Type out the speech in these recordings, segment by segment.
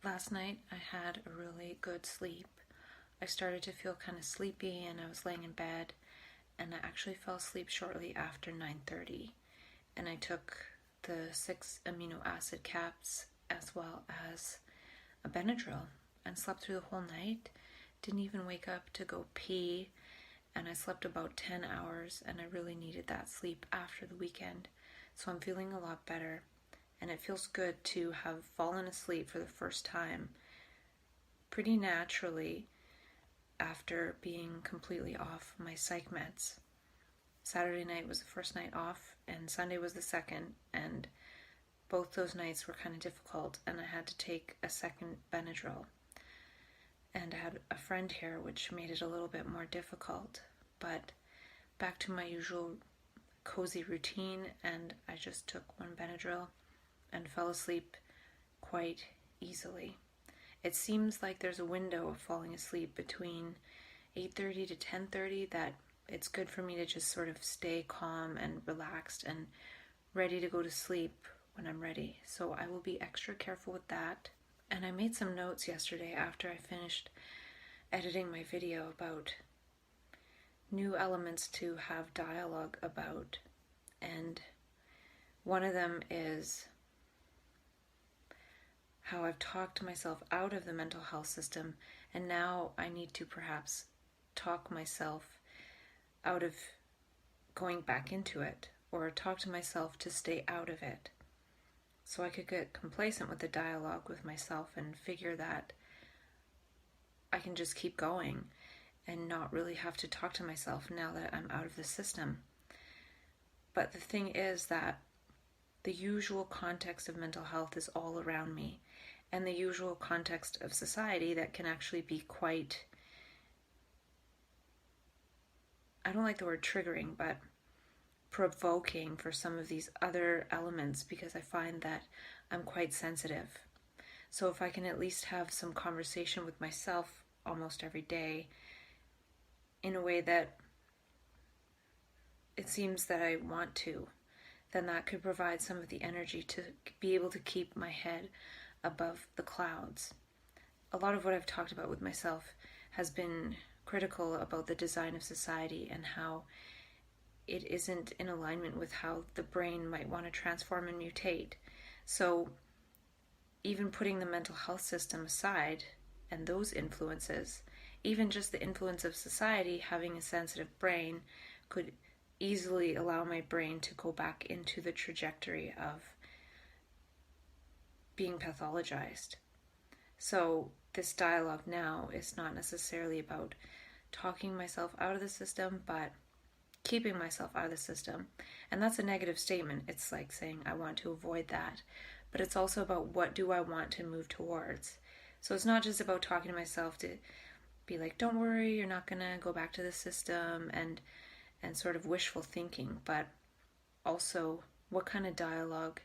Last night I had a really good sleep. I started to feel kind of sleepy and I was laying in bed and I actually fell asleep shortly after 9:30 and I took the 6 amino acid caps as well as a Benadryl and slept through the whole night. Didn't even wake up to go pee, and I slept about 10 hours and I really needed that sleep after the weekend. So I'm feeling a lot better. And it feels good to have fallen asleep for the first time pretty naturally after being completely off my psych meds. Saturday night was the first night off, and Sunday was the second, and both those nights were kind of difficult, and I had to take a second Benadryl. And I had a friend here, which made it a little bit more difficult, but back to my usual cozy routine, and I just took one Benadryl and fell asleep quite easily. It seems like there's a window of falling asleep between 8:30 to 10:30 that it's good for me to just sort of stay calm and relaxed and ready to go to sleep when I'm ready. So I will be extra careful with that. And I made some notes yesterday after I finished editing my video about new elements to have dialogue about. And one of them is how I've talked myself out of the mental health system, and now I need to perhaps talk myself out of going back into it, or talk to myself to stay out of it. So I could get complacent with the dialogue with myself and figure that I can just keep going and not really have to talk to myself now that I'm out of the system. But the thing is that the usual context of mental health is all around me, and the usual context of society that can actually be quite, I don't like the word triggering, but provoking for some of these other elements, because I find that I'm quite sensitive. So if I can at least have some conversation with myself almost every day in a way that it seems that I want to, then that could provide some of the energy to be able to keep my head above the clouds. A lot of what I've talked about with myself has been critical about the design of society and how it isn't in alignment with how the brain might want to transform and mutate. So even putting the mental health system aside and those influences, even just the influence of society having a sensitive brain could easily allow my brain to go back into the trajectory of being pathologized. So this dialogue now is not necessarily about talking myself out of the system, but keeping myself out of the system. And that's a negative statement. It's like saying I want to avoid that. But it's also about what do I want to move towards. So it's not just about talking to myself to be like, don't worry, you're not going to go back to the system and sort of wishful thinking, but also what kind of dialogue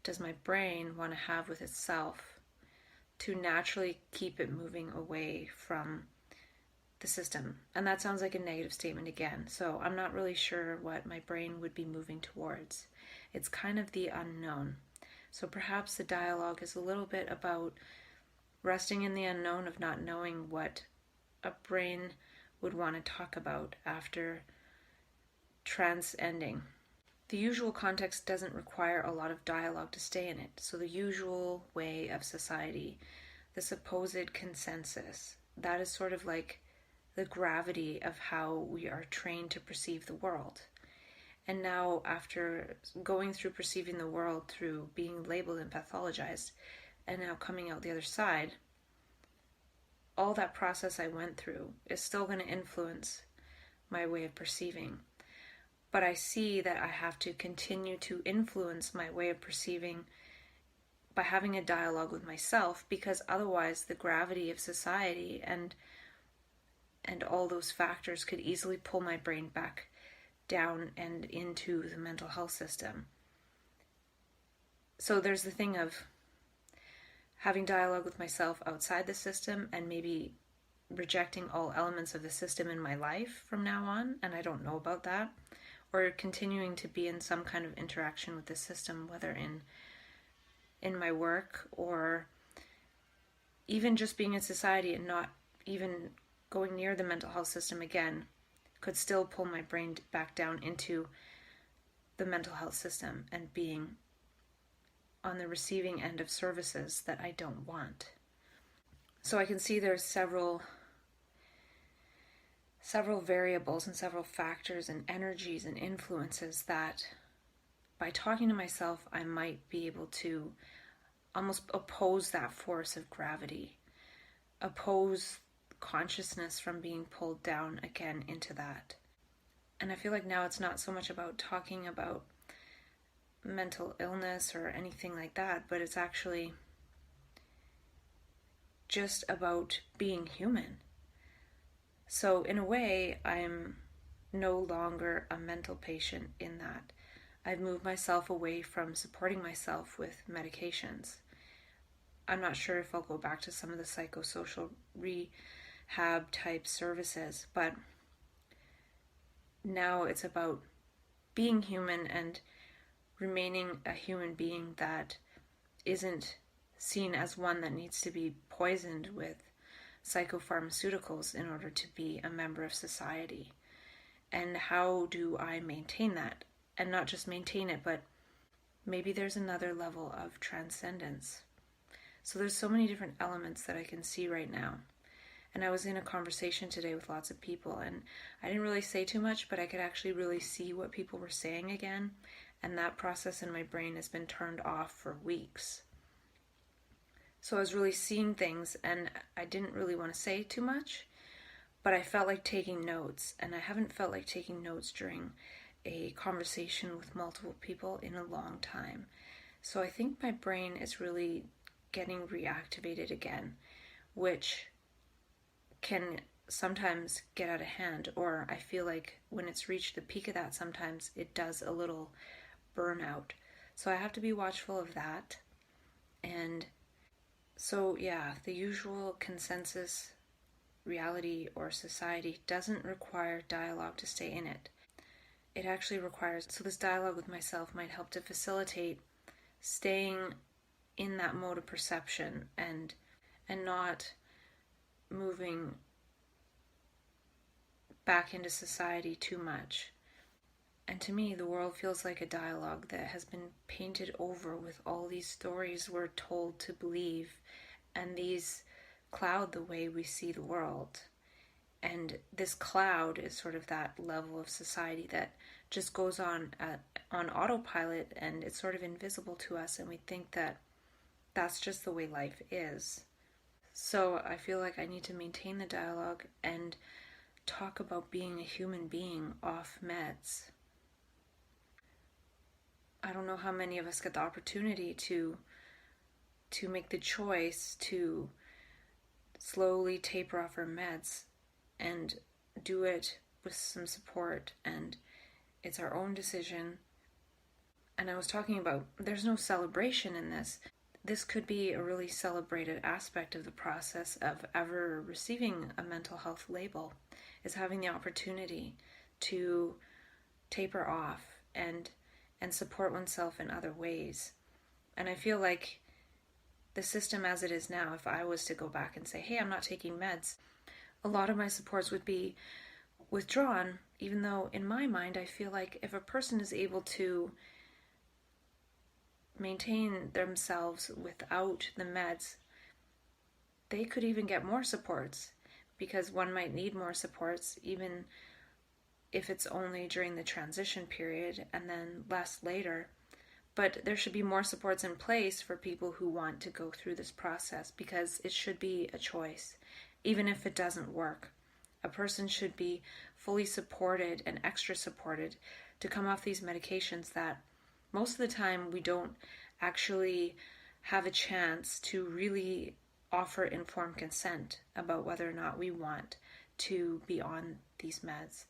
does my brain want to have with itself to naturally keep it moving away from the system. And that sounds like a negative statement again, so I'm not really sure what my brain would be moving towards. It's kind of the unknown. So perhaps the dialogue is a little bit about resting in the unknown of not knowing what a brain would want to talk about after transcending. The usual context doesn't require a lot of dialogue to stay in it. So the usual way of society, the supposed consensus, that is sort of like the gravity of how we are trained to perceive the world. And now after going through perceiving the world through being labeled and pathologized, and now coming out the other side, all that process I went through is still going to influence my way of perceiving. But I see that I have to continue to influence my way of perceiving by having a dialogue with myself, because otherwise the gravity of society and all those factors could easily pull my brain back down and into the mental health system. So there's the thing of having dialogue with myself outside the system and maybe rejecting all elements of the system in my life from now on, and I don't know about that, or continuing to be in some kind of interaction with the system, whether in my work or even just being in society and not even going near the mental health system again could still pull my brain back down into the mental health system and being on the receiving end of services that I don't want. So I can see there's several variables and several factors and energies and influences that by talking to myself, I might be able to almost oppose that force of gravity, oppose consciousness from being pulled down again into that. And I feel like now it's not so much about talking about mental illness or anything like that, but it's actually just about being human. So in a way, I'm no longer a mental patient in that I've moved myself away from supporting myself with medications. I'm not sure if I'll go back to some of the psychosocial rehab type services, but now it's about being human and remaining a human being that isn't seen as one that needs to be poisoned with psychopharmaceuticals in order to be a member of society. And how do I maintain that? And not just maintain it, but maybe there's another level of transcendence. So there's so many different elements that I can see right now. And I was in a conversation today with lots of people, and I didn't really say too much, but I could actually really see what people were saying again. And that process in my brain has been turned off for weeks. So I was really seeing things, and I didn't really want to say too much, but I felt like taking notes, and I haven't felt like taking notes during a conversation with multiple people in a long time. So I think my brain is really getting reactivated again, which can sometimes get out of hand, or I feel like when it's reached the peak of that, sometimes it does a little burnout. So I have to be watchful of that. And so yeah, the usual consensus reality or society doesn't require dialogue to stay in it. It actually requires, so this dialogue with myself might help to facilitate staying in that mode of perception and not moving back into society too much. And to me, the world feels like a dialogue that has been painted over with all these stories we're told to believe, and these cloud the way we see the world. And this cloud is sort of that level of society that just goes on autopilot, and it's sort of invisible to us, and we think that that's just the way life is. So I feel like I need to maintain the dialogue and talk about being a human being off meds. I don't know how many of us get the opportunity to make the choice to slowly taper off our meds and do it with some support, and it's our own decision. And I was talking about, there's no celebration in this. This could be a really celebrated aspect of the process of ever receiving a mental health label, is having the opportunity to taper off and support oneself in other ways. And I feel like the system as it is now, if I was to go back and say, hey, I'm not taking meds, a lot of my supports would be withdrawn, even though in my mind I feel like if a person is able to maintain themselves without the meds, they could even get more supports, because one might need more supports even if it's only during the transition period and then less later. But there should be more supports in place for people who want to go through this process, because it should be a choice. Even if it doesn't work, a person should be fully supported and extra supported to come off these medications that most of the time we don't actually have a chance to really offer informed consent about whether or not we want to be on these meds.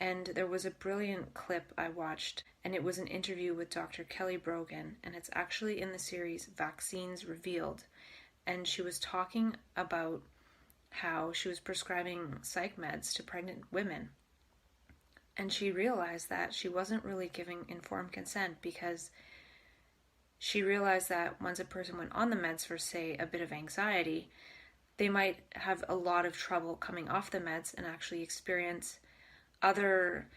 And there was a brilliant clip I watched, and it was an interview with Dr. Kelly Brogan, and it's actually in the series Vaccines Revealed. And she was talking about how she was prescribing psych meds to pregnant women. And she realized that she wasn't really giving informed consent, because she realized that once a person went on the meds for, say, a bit of anxiety, they might have a lot of trouble coming off the meds and actually experience other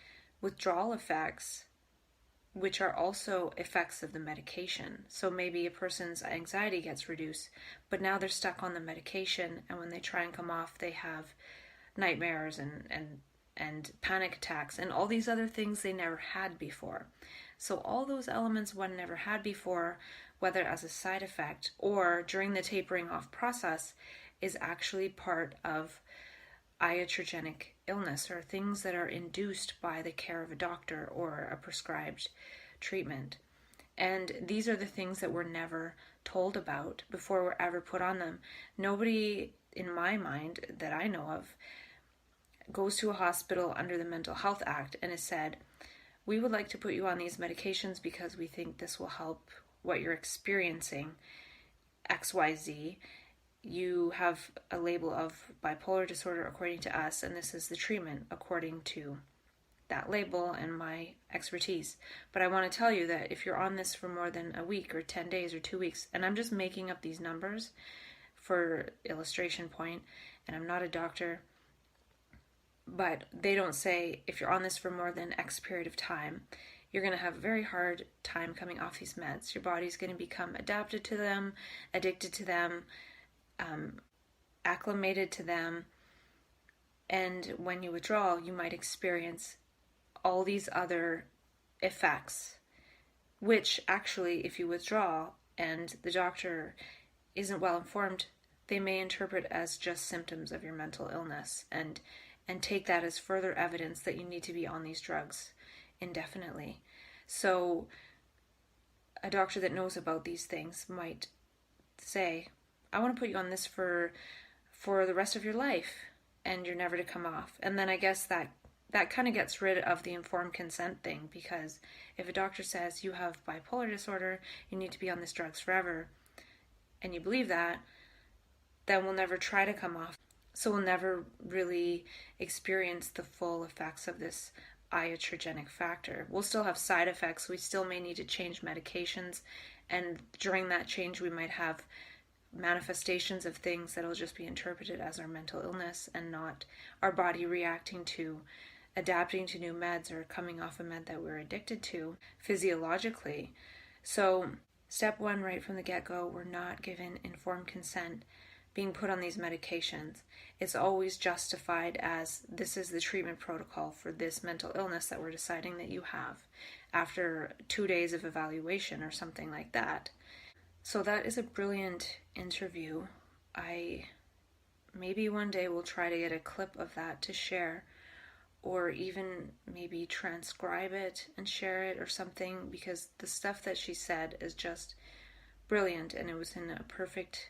withdrawal effects, which are also effects of the medication. So maybe a person's anxiety gets reduced, but now they're stuck on the medication, and when they try and come off, they have nightmares and panic attacks and all these other things they never had before. So all those elements one never had before, whether as a side effect or during the tapering off process, is actually part of iatrogenic illness, or things that are induced by the care of a doctor or a prescribed treatment. And these are the things that we're never told about before we're ever put on them. Nobody, in my mind, that I know of, goes to a hospital under the Mental Health Act and is said, we would like to put you on these medications because we think this will help what you're experiencing, XYZ. You have a label of bipolar disorder according to us, and this is the treatment according to that label and my expertise. But I want to tell you that if you're on this for more than a week or 10 days or 2 weeks, and I'm just making up these numbers for illustration point, and I'm not a doctor, but they don't say if you're on this for more than X period of time, you're going to have a very hard time coming off these meds. Your body's going to become adapted to them, addicted to them, acclimated to them, and when you withdraw, you might experience all these other effects, which actually, if you withdraw and the doctor isn't well informed, they may interpret as just symptoms of your mental illness and take that as further evidence that you need to be on these drugs indefinitely. So a doctor that knows about these things might say, I want to put you on this for the rest of your life, and you're never to come off. And then I guess that kind of gets rid of the informed consent thing, because if a doctor says you have bipolar disorder, you need to be on these drugs forever, and you believe that, then we'll never try to come off. So we'll never really experience the full effects of this iatrogenic factor. We'll still have side effects. We still may need to change medications, and during that change we might have manifestations of things that'll just be interpreted as our mental illness and not our body reacting to adapting to new meds or coming off a med that we're addicted to physiologically. So step one, right from the get-go, we're not given informed consent being put on these medications. It's always justified as this is the treatment protocol for this mental illness that we're deciding that you have after 2 days of evaluation or something like that. So that is a brilliant interview. Maybe one day we'll try to get a clip of that to share, or even maybe transcribe it and share it or something, because the stuff that she said is just brilliant, and it was in a perfect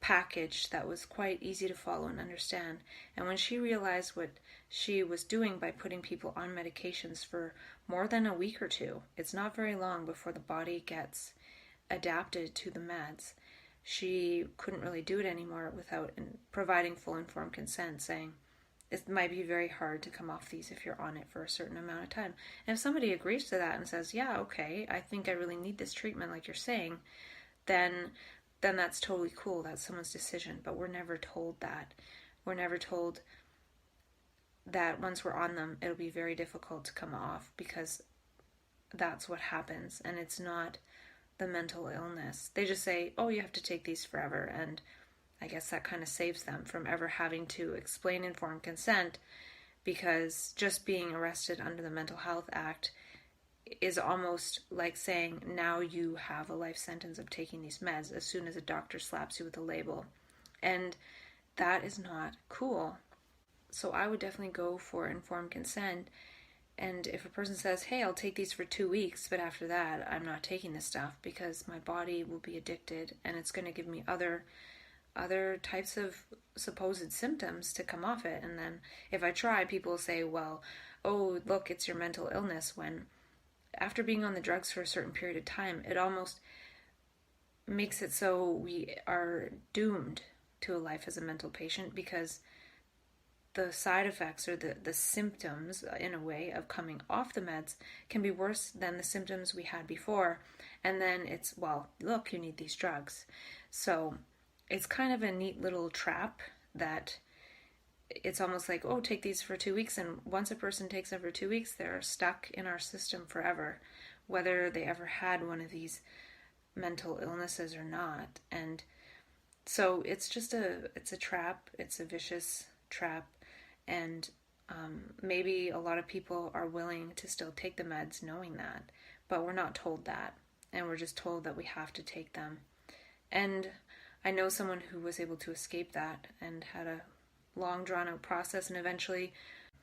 package that was quite easy to follow and understand. And when she realized what she was doing by putting people on medications for more than a week or two, it's not very long before the body gets adapted to the meds. She couldn't really do it anymore without providing full informed consent, saying it might be very hard to come off these if you're on it for a certain amount of time. And if somebody agrees to that and says, yeah, okay, I think I really need this treatment like you're saying, then that's totally cool. That's someone's decision. But we're never told that. We're never told that once we're on them, it'll be very difficult to come off, because that's what happens. And it's not the mental illness. They just say, oh, you have to take these forever. And I guess that kind of saves them from ever having to explain informed consent, because just being arrested under the Mental Health Act is almost like saying now you have a life sentence of taking these meds as soon as a doctor slaps you with a label. And that is not cool. So I would definitely go for informed consent. And if a person says, hey, I'll take these for 2 weeks, but after that I'm not taking this stuff because my body will be addicted and it's going to give me other types of supposed symptoms to come off it. And then if I try, people will say, well, oh, look, it's your mental illness, when after being on the drugs for a certain period of time, it almost makes it so we are doomed to a life as a mental patient, because the side effects or the symptoms, in a way, of coming off the meds can be worse than the symptoms we had before. And then it's, well, look, you need these drugs. So it's kind of a neat little trap that it's almost like, oh, take these for 2 weeks. And once a person takes them for 2 weeks, they're stuck in our system forever, whether they ever had one of these mental illnesses or not. And so it's just it's a trap. It's a vicious trap. And maybe a lot of people are willing to still take the meds knowing that, but we're not told that. And we're just told that we have to take them. And I know someone who was able to escape that and had a long drawn out process, and eventually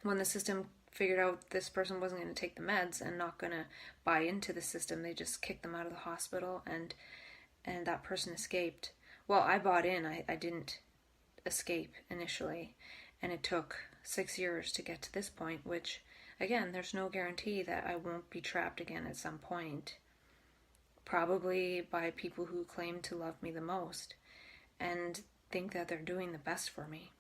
when the system figured out this person wasn't going to take the meds and not going to buy into the system, they just kicked them out of the hospital, and that person escaped. Well, I bought in. I didn't escape initially, and it took 6 years to get to this point, which, again, there's no guarantee that I won't be trapped again at some point, probably by people who claim to love me the most and think that they're doing the best for me.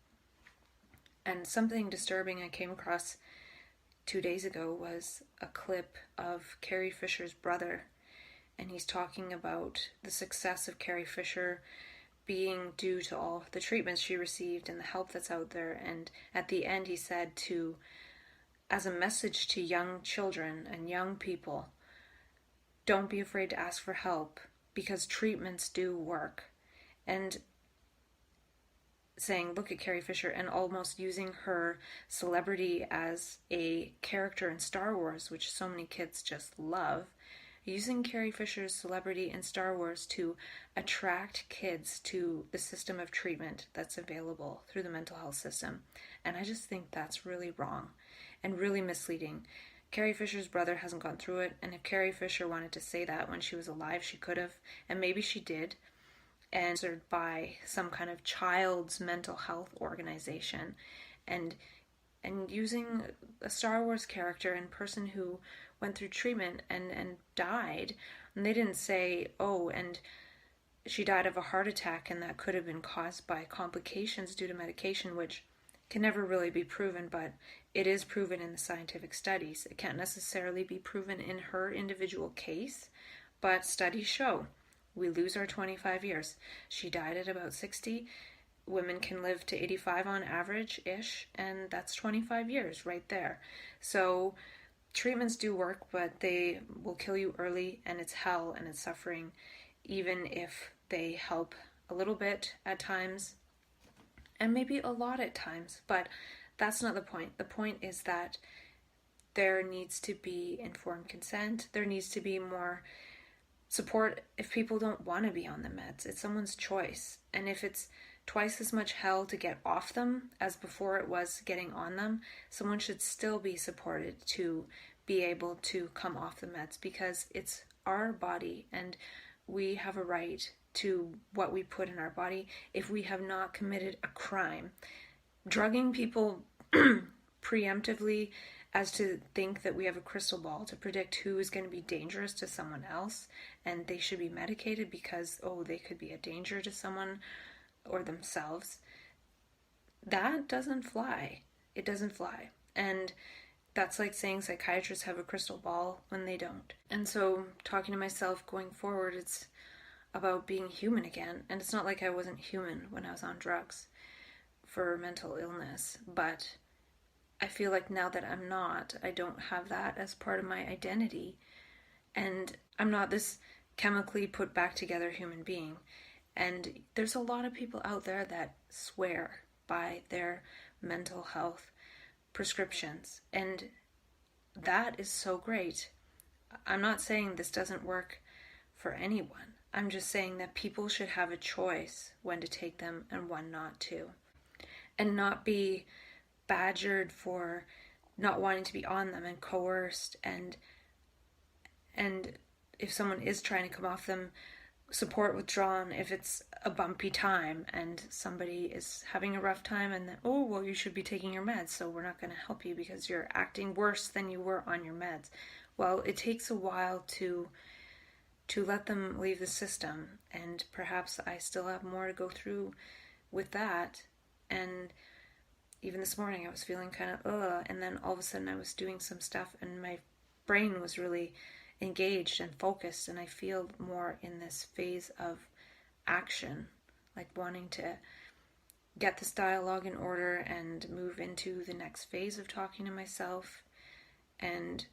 And something disturbing I came across 2 days ago was a clip of Carrie Fisher's brother, and he's talking about the success of Carrie Fisher being due to all the treatments she received and the help that's out there. And at the end he said, as a message to young children and young people, don't be afraid to ask for help, because treatments do work. And saying, look at Carrie Fisher, and almost using her celebrity as a character in Star Wars, which so many kids just love, using Carrie Fisher's celebrity in Star Wars to attract kids to the system of treatment that's available through the mental health system. And I just think that's really wrong and really misleading. Carrie Fisher's brother hasn't gone through it, and if Carrie Fisher wanted to say that when she was alive, she could have, and maybe she did, and sponsored by some kind of child's mental health organization, and using a Star Wars character and person who went through treatment and died. And they didn't say, oh, and she died of a heart attack and that could have been caused by complications due to medication, which can never really be proven, but it is proven in the scientific studies. It can't necessarily be proven in her individual case, but studies show we lose our 25 years. She died at about 60. Women can live to 85 on average-ish, and that's 25 years right there. So treatments do work, but they will kill you early, and it's hell and it's suffering, even if they help a little bit at times, and maybe a lot at times. But that's not the point. The point is that there needs to be informed consent. There needs to be more support if people don't want to be on the meds. It's someone's choice. And if it's twice as much hell to get off them as before it was getting on them, someone should still be supported to be able to come off the meds, because it's our body and we have a right to what we put in our body if we have not committed a crime. Drugging people preemptively as to think that we have a crystal ball to predict who is going to be dangerous to someone else and they should be medicated because, oh, they could be a danger to someone or themselves, that doesn't fly. It doesn't fly. And that's like saying psychiatrists have a crystal ball when they don't. And so talking to myself going forward, it's about being human again. And it's not like I wasn't human when I was on drugs for mental illness, but I feel like now that I'm not, I don't have that as part of my identity, and I'm not this chemically put back together human being. And there's a lot of people out there that swear by their mental health prescriptions, and that is so great. I'm not saying this doesn't work for anyone. I'm just saying that people should have a choice when to take them and when not to, and not be badgered for not wanting to be on them and coerced, and if someone is trying to come off them, support withdrawn if it's a bumpy time and somebody is having a rough time, and then, oh, well, you should be taking your meds, so we're not going to help you because you're acting worse than you were on your meds. Well, it takes a while to let them leave the system, and perhaps I still have more to go through with that. And even this morning I was feeling kind of and then all of a sudden I was doing some stuff and my brain was really engaged and focused, and I feel more in this phase of action, like wanting to get this dialogue in order and move into the next phase of talking to myself, and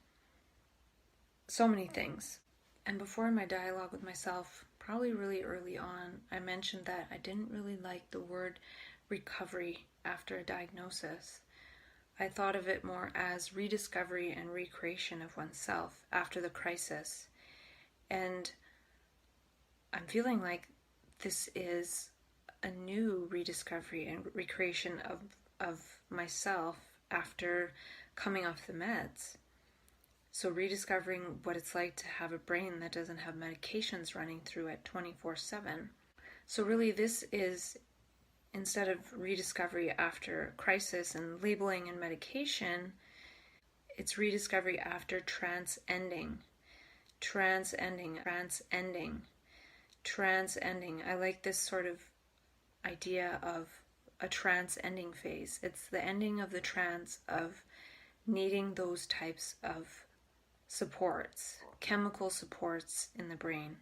so many things. And before my dialogue with myself, probably really early on, I mentioned that I didn't really like the word recovery after a diagnosis. I thought of it more as rediscovery and recreation of oneself after the crisis. And I'm feeling like this is a new rediscovery and recreation of myself after coming off the meds. So rediscovering what it's like to have a brain that doesn't have medications running through it 24/7. So really this is, instead of rediscovery after crisis and labeling and medication, it's rediscovery after transcending. I like this sort of idea of a trans-ending phase. It's the ending of the trans, of needing those types of supports, chemical supports in the brain,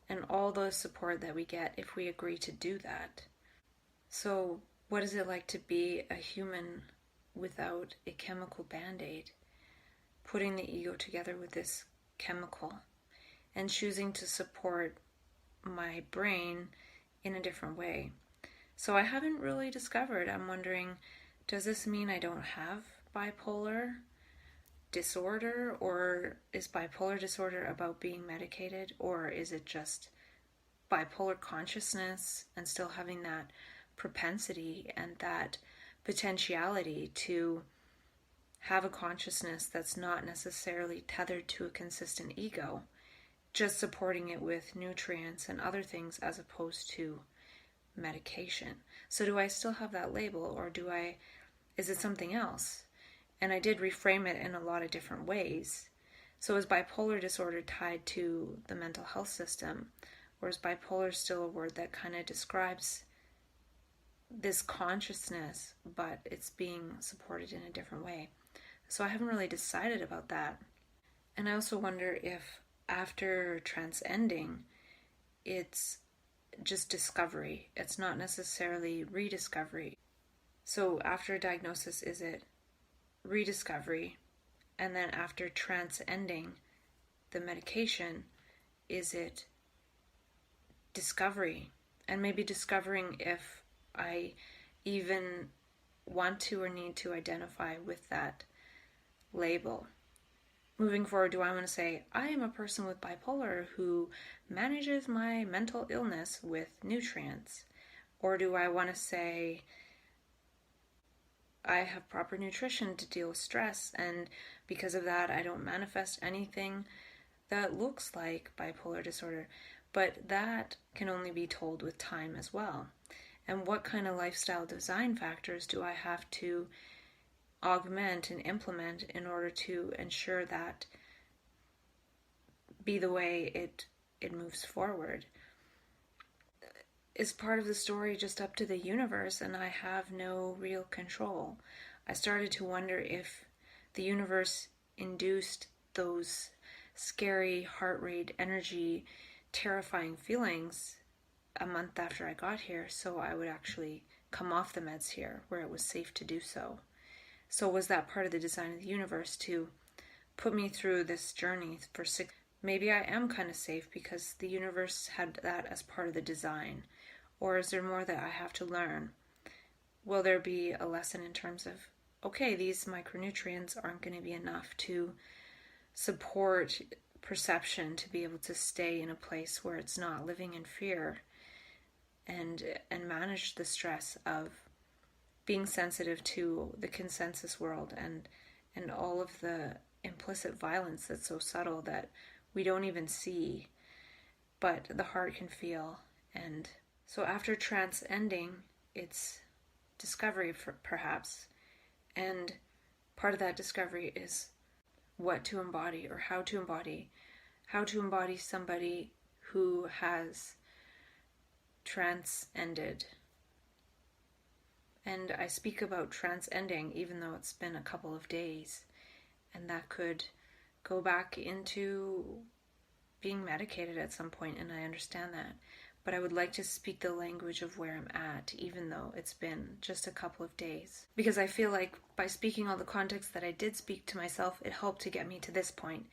and all the support that we get if we agree to do that. So what is it like to be a human without a chemical band-aid? Putting the ego together with this chemical and choosing to support my brain in a different way. So I haven't really discovered. I'm wondering, does this mean I don't have bipolar disorder, or is bipolar disorder about being medicated, or is it just bipolar consciousness and still having that propensity and that potentiality to have a consciousness that's not necessarily tethered to a consistent ego, just supporting it with nutrients and other things as opposed to medication. So do I still have that label, or is it something else? And I did reframe it in a lot of different ways. So is bipolar disorder tied to the mental health system, or is bipolar still a word that kind of describes this consciousness, but it's being supported in a different way? So I haven't really decided about that. And I also wonder if after transcending, it's just discovery. It's not necessarily rediscovery. So after a diagnosis, is it rediscovery? And then after transcending the medication, is it discovery? And maybe discovering if I even want to or need to identify with that label. Moving forward, do I want to say, I am a person with bipolar who manages my mental illness with nutrients? Or do I want to say, I have proper nutrition to deal with stress, and because of that, I don't manifest anything that looks like bipolar disorder? But that can only be told with time as well. And what kind of lifestyle design factors do I have to augment and implement in order to ensure that be the way it moves forward? Is part of the story just up to the universe and I have no real control? I started to wonder if the universe induced those scary heart rate, energy, terrifying feelings a month after I got here, so I would actually come off the meds here where it was safe to do so. So was that part of the design of the universe to put me through this journey for 6? Maybe I am kind of safe because the universe had that as part of the design. Or is there more that I have to learn? Will there be a lesson in terms of, okay, these micronutrients aren't going to be enough to support perception to be able to stay in a place where it's not living in fear and manage the stress of being sensitive to the consensus world and all of the implicit violence that's so subtle that we don't even see, but the heart can feel. And so after transcending, it's discovery perhaps. And part of that discovery is what to embody, or how to embody somebody who has transcended And I speak about transcending, even though it's been a couple of days. And that could go back into being medicated at some point, and I understand that. But I would like to speak the language of where I'm at, even though it's been just a couple of days. Because I feel like by speaking all the context that I did speak to myself, it helped to get me to this point.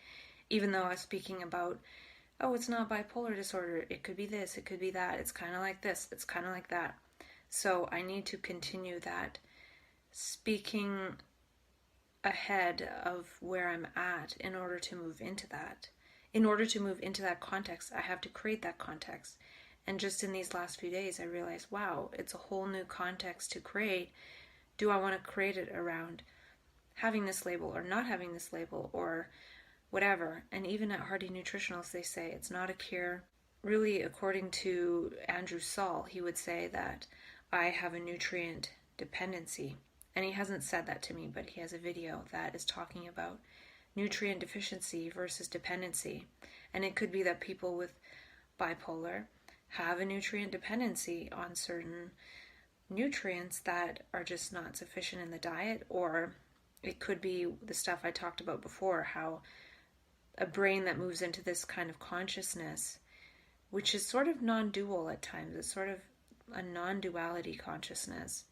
Even though I was speaking about, oh, it's not bipolar disorder, it could be this, it could be that, it's kind of like this, it's kind of like that. So I need to continue that, speaking ahead of where I'm at in order to move into that. In order to move into that context, I have to create that context. And just in these last few days, I realized, wow, it's a whole new context to create. Do I want to create it around having this label or not having this label or whatever? And even at Hardy Nutritionals, they say it's not a cure. Really, according to Andrew Saul, he would say that I have a nutrient dependency. And he hasn't said that to me, but he has a video that is talking about nutrient deficiency versus dependency. And it could be that people with bipolar have a nutrient dependency on certain nutrients that are just not sufficient in the diet, or it could be the stuff I talked about before, how a brain that moves into this kind of consciousness, which is sort of non-dual at times, it's sort of a non-duality consciousness,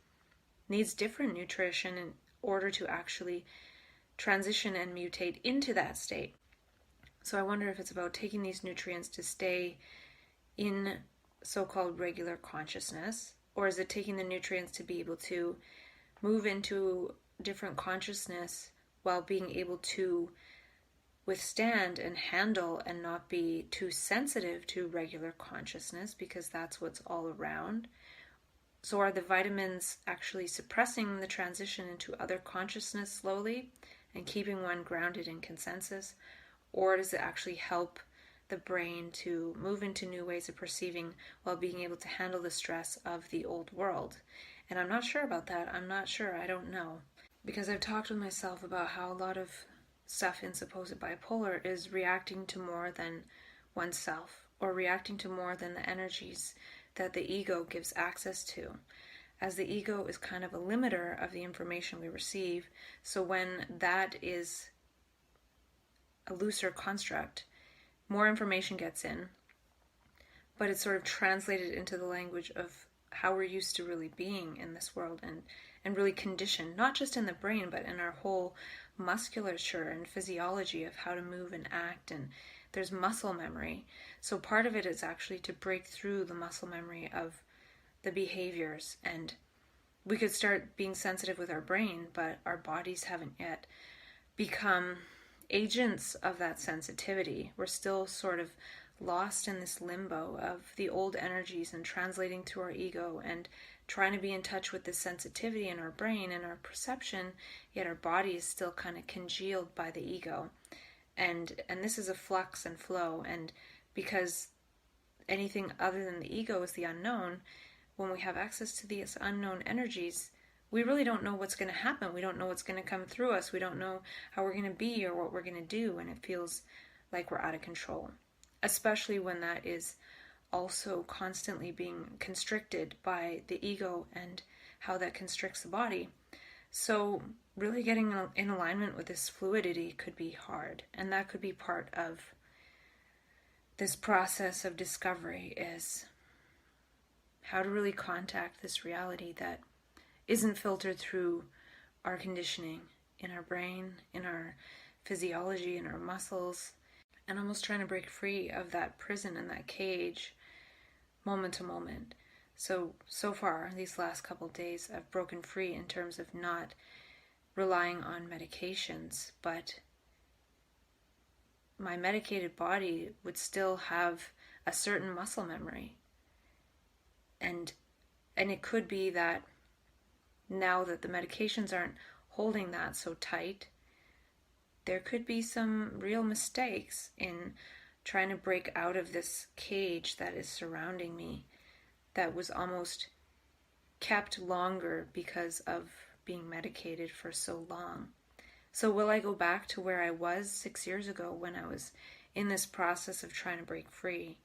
needs different nutrition in order to actually transition and mutate into that state. So I wonder if it's about taking these nutrients to stay in so-called regular consciousness, or is it taking the nutrients to be able to move into different consciousness while being able to withstand and handle and not be too sensitive to regular consciousness, because that's what's all around. So are the vitamins actually suppressing the transition into other consciousness slowly and keeping one grounded in consensus, or does it actually help the brain to move into new ways of perceiving while being able to handle the stress of the old world? And I'm not sure about that. I'm not sure. I don't know. Because I've talked with myself about how a lot of stuff in supposed bipolar is reacting to more than oneself, or reacting to more than the energies that the ego gives access to, as the ego is kind of a limiter of the information we receive. So when that is a looser construct, more information gets in, but it's sort of translated into the language of how we're used to really being in this world, and really conditioned, not just in the brain, but in our whole musculature and physiology of how to move and act. And there's muscle memory. So part of it is actually to break through the muscle memory of the behaviors. And we could start being sensitive with our brain, but our bodies haven't yet become agents of that sensitivity. We're still sort of lost in this limbo of the old energies and translating to our ego and trying to be in touch with the sensitivity in our brain and our perception, yet our body is still kind of congealed by the ego. And this is a flux and flow, and because anything other than the ego is the unknown, when we have access to these unknown energies, we really don't know what's going to happen. We don't know what's going to come through us. We don't know how we're going to be or what we're going to do, and it feels like we're out of control, especially when that is also constantly being constricted by the ego and how that constricts the body. So really getting in alignment with this fluidity could be hard, and that could be part of this process of discovery, is how to really contact this reality that isn't filtered through our conditioning in our brain, in our physiology, in our muscles, and almost trying to break free of that prison and that cage moment to moment. So far, these last couple of days, I've broken free in terms of not relying on medications, but my medicated body would still have a certain muscle memory. And it could be that now that the medications aren't holding that so tight, there could be some real mistakes in trying to break out of this cage that is surrounding me, that was almost kept longer because of being medicated for so long. So will I go back to where I was 6 years ago when I was in this process of trying to break free?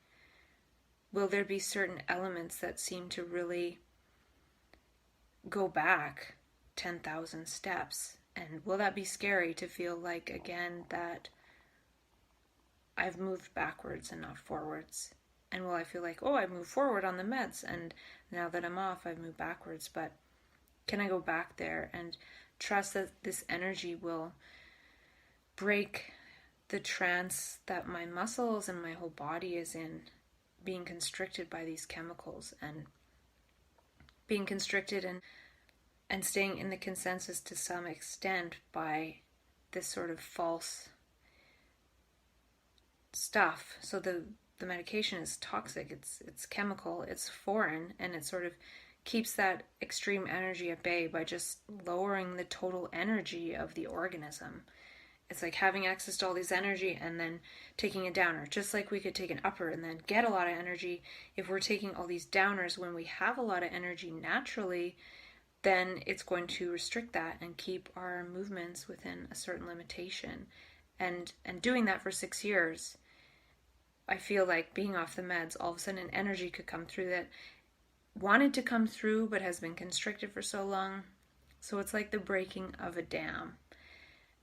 Will there be certain elements that seem to really go back 10,000 steps? And will that be scary to feel like, again, that I've moved backwards and not forwards? And will I feel like, oh, I moved forward on the meds, and now that I'm off, I've moved backwards? But can I go back there and trust that this energy will break the trance that my muscles and my whole body is in, being constricted by these chemicals, and being constricted and staying in the consensus to some extent by this sort of false stuff. So the medication is toxic, it's chemical, it's foreign, and it sort of keeps that extreme energy at bay by just lowering the total energy of the organism. It's like having access to all this energy and then taking a downer. Just like we could take an upper and then get a lot of energy, if we're taking all these downers when we have a lot of energy naturally, then it's going to restrict that and keep our movements within a certain limitation. And doing that for 6 years, I feel like being off the meds, all of a sudden an energy could come through that wanted to come through but has been constricted for so long. So it's like the breaking of a dam.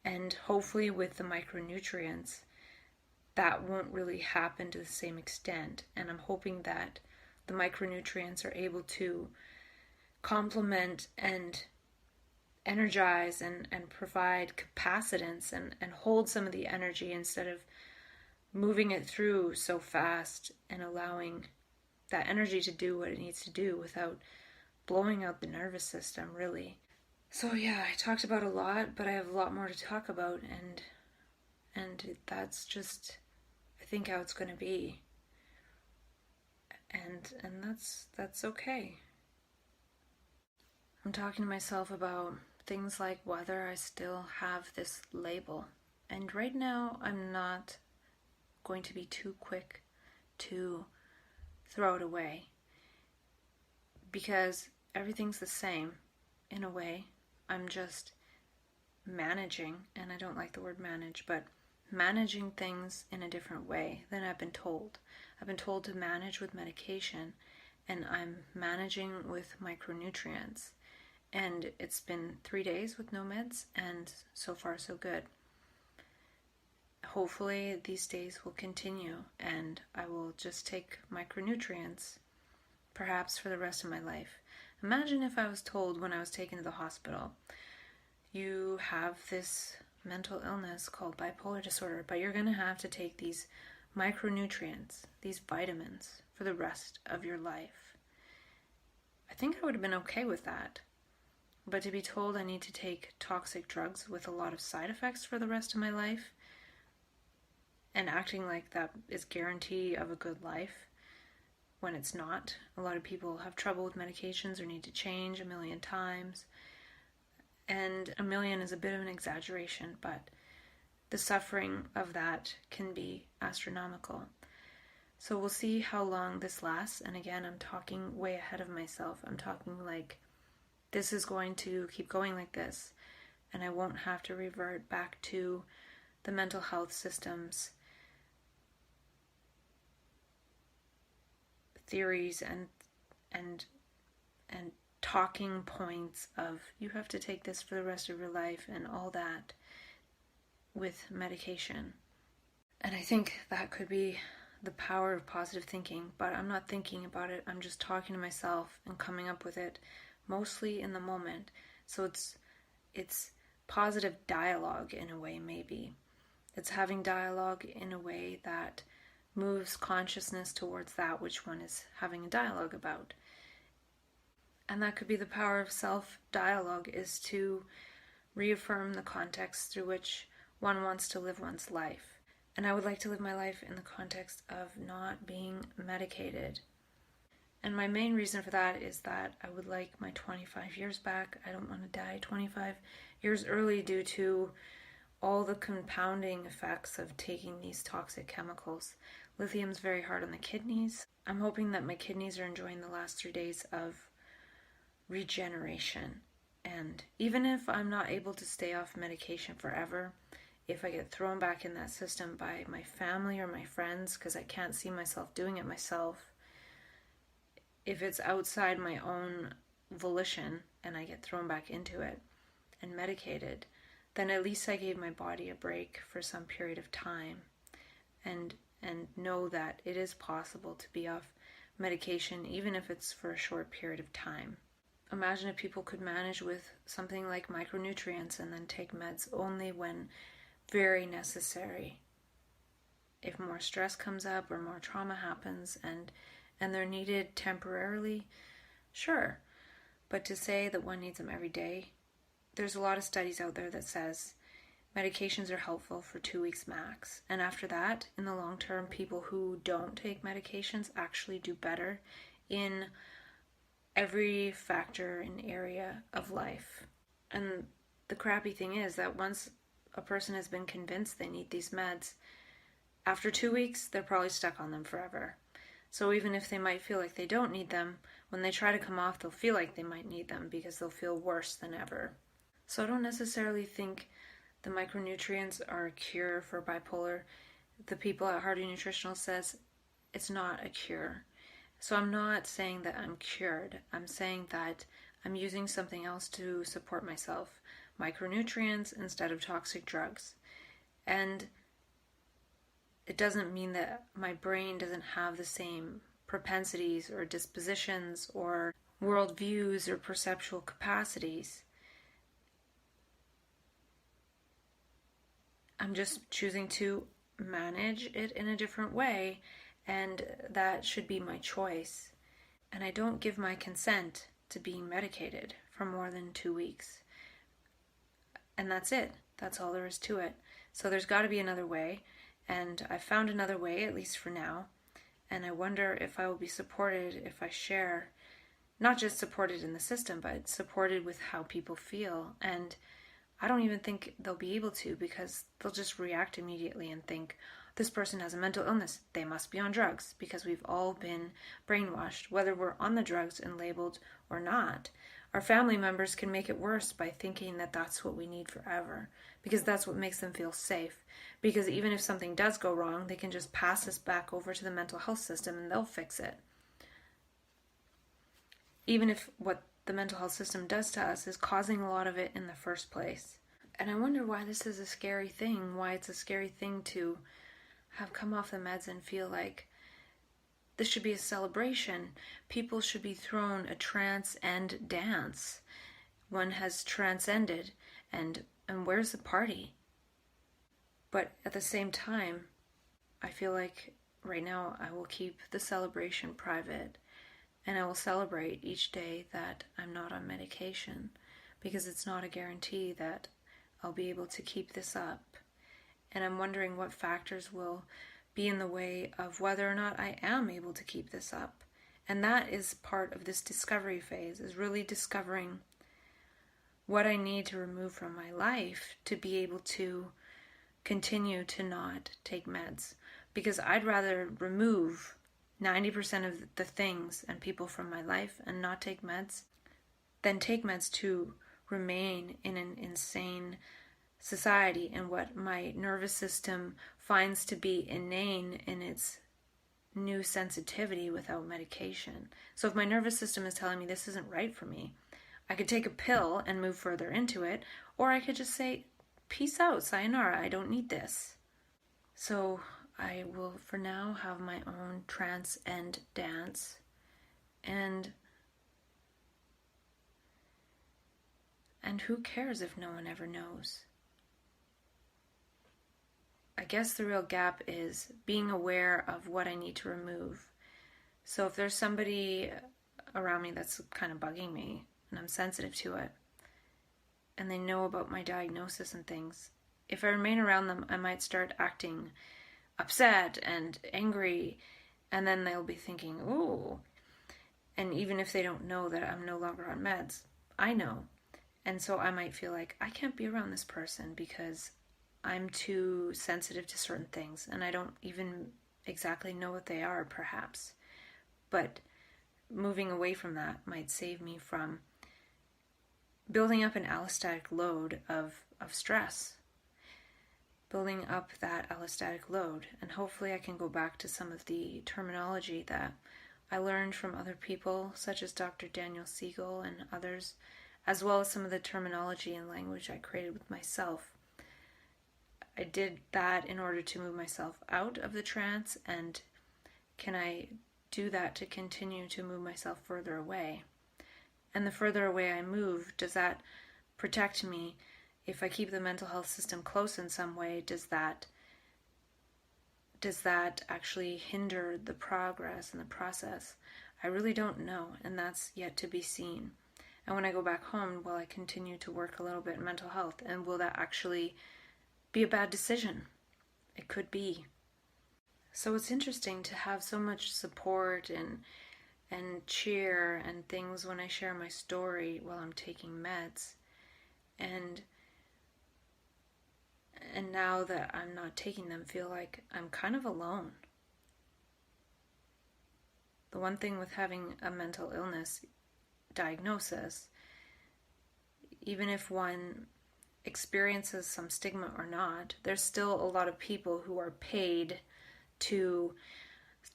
And hopefully with the micronutrients, that won't really happen to the same extent. And I'm hoping that the micronutrients are able to complement and energize and provide capacitance and hold some of the energy instead of moving it through so fast and allowing that energy to do what it needs to do without blowing out the nervous system, really. So yeah, I talked about a lot, but I have a lot more to talk about, and that's just, I think, how it's going to be. And that's okay. I'm talking to myself about things like whether I still have this label. And right now, I'm not going to be too quick to throw it away, because everything's the same in a way. I'm just managing, and I don't like the word manage, but managing things in a different way than I've been told. I've been told to manage with medication, and I'm managing with micronutrients. And it's been 3 days with no meds, and so far so good. Hopefully these days will continue, and I will just take micronutrients perhaps for the rest of my life. Imagine if I was told when I was taken to the hospital, you have this mental illness called bipolar disorder, but you're going to have to take these micronutrients, these vitamins, for the rest of your life. I think I would have been okay with that. But to be told I need to take toxic drugs with a lot of side effects for the rest of my life, and acting like that is guarantee of a good life, when it's not. A lot of people have trouble with medications or need to change 1,000,000 times. And 1,000,000 is a bit of an exaggeration, but the suffering of that can be astronomical. So we'll see how long this lasts. And again, I'm talking way ahead of myself. I'm talking like this is going to keep going like this, and I won't have to revert back to the mental health system's theories and talking points of you have to take this for the rest of your life and all that with medication. And I think that could be the power of positive thinking, but I'm not thinking about it. I'm just talking to myself and coming up with it mostly in the moment. So it's positive dialogue in a way, maybe. It's having dialogue in a way that moves consciousness towards that which one is having a dialogue about. And that could be the power of self-dialogue, is to reaffirm the context through which one wants to live one's life. And I would like to live my life in the context of not being medicated. And my main reason for that is that I would like my 25 years back. I don't want to die 25 years early due to all the compounding effects of taking these toxic chemicals. Lithium's very hard on the kidneys. I'm hoping that my kidneys are enjoying the last 3 days of regeneration. And even if I'm not able to stay off medication forever, if I get thrown back in that system by my family or my friends because I can't see myself doing it myself, if it's outside my own volition and I get thrown back into it and medicated, then at least I gave my body a break for some period of time, and know that it is possible to be off medication even if it's for a short period of time. Imagine if people could manage with something like micronutrients and then take meds only when very necessary. If more stress comes up or more trauma happens and they're needed temporarily, sure. But to say that one needs them every day, there's a lot of studies out there that says medications are helpful for 2 weeks max. And after that, in the long term, people who don't take medications actually do better in every factor and area of life. And the crappy thing is that once a person has been convinced they need these meds, after 2 weeks, they're probably stuck on them forever. So even if they might feel like they don't need them, when they try to come off, they'll feel like they might need them because they'll feel worse than ever. So I don't necessarily think the micronutrients are a cure for bipolar. The people at Hardy Nutritional says it's not a cure. So I'm not saying that I'm cured. I'm saying that I'm using something else to support myself. Micronutrients instead of toxic drugs. And it doesn't mean that my brain doesn't have the same propensities or dispositions or worldviews or perceptual capacities. I'm just choosing to manage it in a different way, and that should be my choice. And I don't give my consent to being medicated for more than 2 weeks. And that's it. That's all there is to it. So there's got to be another way, and I found another way, at least for now. And I wonder if I will be supported if I share, not just supported in the system, but supported with how people feel. And I don't even think they'll be able to, because they'll just react immediately and think, this person has a mental illness, they must be on drugs, because we've all been brainwashed, whether we're on the drugs and labeled or not. Our family members can make it worse by thinking that that's what we need forever, because that's what makes them feel safe. Because even if something does go wrong, they can just pass us back over to the mental health system and they'll fix it. Even if what the mental health system does to us is causing a lot of it in the first place. And I wonder why this is a scary thing, why it's a scary thing to have come off the meds and feel like this should be a celebration. People should be thrown a trance and dance. One has transcended, and where's the party? But at the same time, I feel like right now I will keep the celebration private, and I will celebrate each day that I'm not on medication, because it's not a guarantee that I'll be able to keep this up. And I'm wondering what factors will be in the way of whether or not I am able to keep this up. And that is part of this discovery phase, is really discovering what I need to remove from my life to be able to continue to not take meds. Because I'd rather remove 90% of the things and people from my life and not take meds than take meds to remain in an insane society and what my nervous system finds to be inane in its new sensitivity without medication. So if my nervous system is telling me this isn't right for me, I could take a pill and move further into it, or I could just say, peace out, sayonara, I don't need this. So I will for now have my own trance and dance, and who cares if no one ever knows? I guess the real gap is being aware of what I need to remove. So if there's somebody around me that's kind of bugging me and I'm sensitive to it, and they know about my diagnosis and things, if I remain around them, I might start acting upset and angry, and then they'll be thinking, ooh. And even if they don't know that I'm no longer on meds, I know. And so I might feel like I can't be around this person because I'm too sensitive to certain things, and I don't even exactly know what they are, perhaps. But moving away from that might save me from building up an allostatic load of stress. Building up that allostatic load, and hopefully I can go back to some of the terminology that I learned from other people, such as Dr. Daniel Siegel and others, as well as some of the terminology and language I created with myself. I did that in order to move myself out of the trance, and can I do that to continue to move myself further away? And the further away I move, does that protect me? If I keep the mental health system close in some way, does that actually hinder the progress and the process? I really don't know, and that's yet to be seen. And when I go back home, will I continue to work a little bit in mental health? And will that actually be a bad decision? It could be. So it's interesting to have so much support and cheer and things when I share my story while I'm taking meds. And now that I'm not taking them, feel like I'm kind of alone. The one thing with having a mental illness diagnosis, even if one experiences some stigma or not, there's still a lot of people who are paid to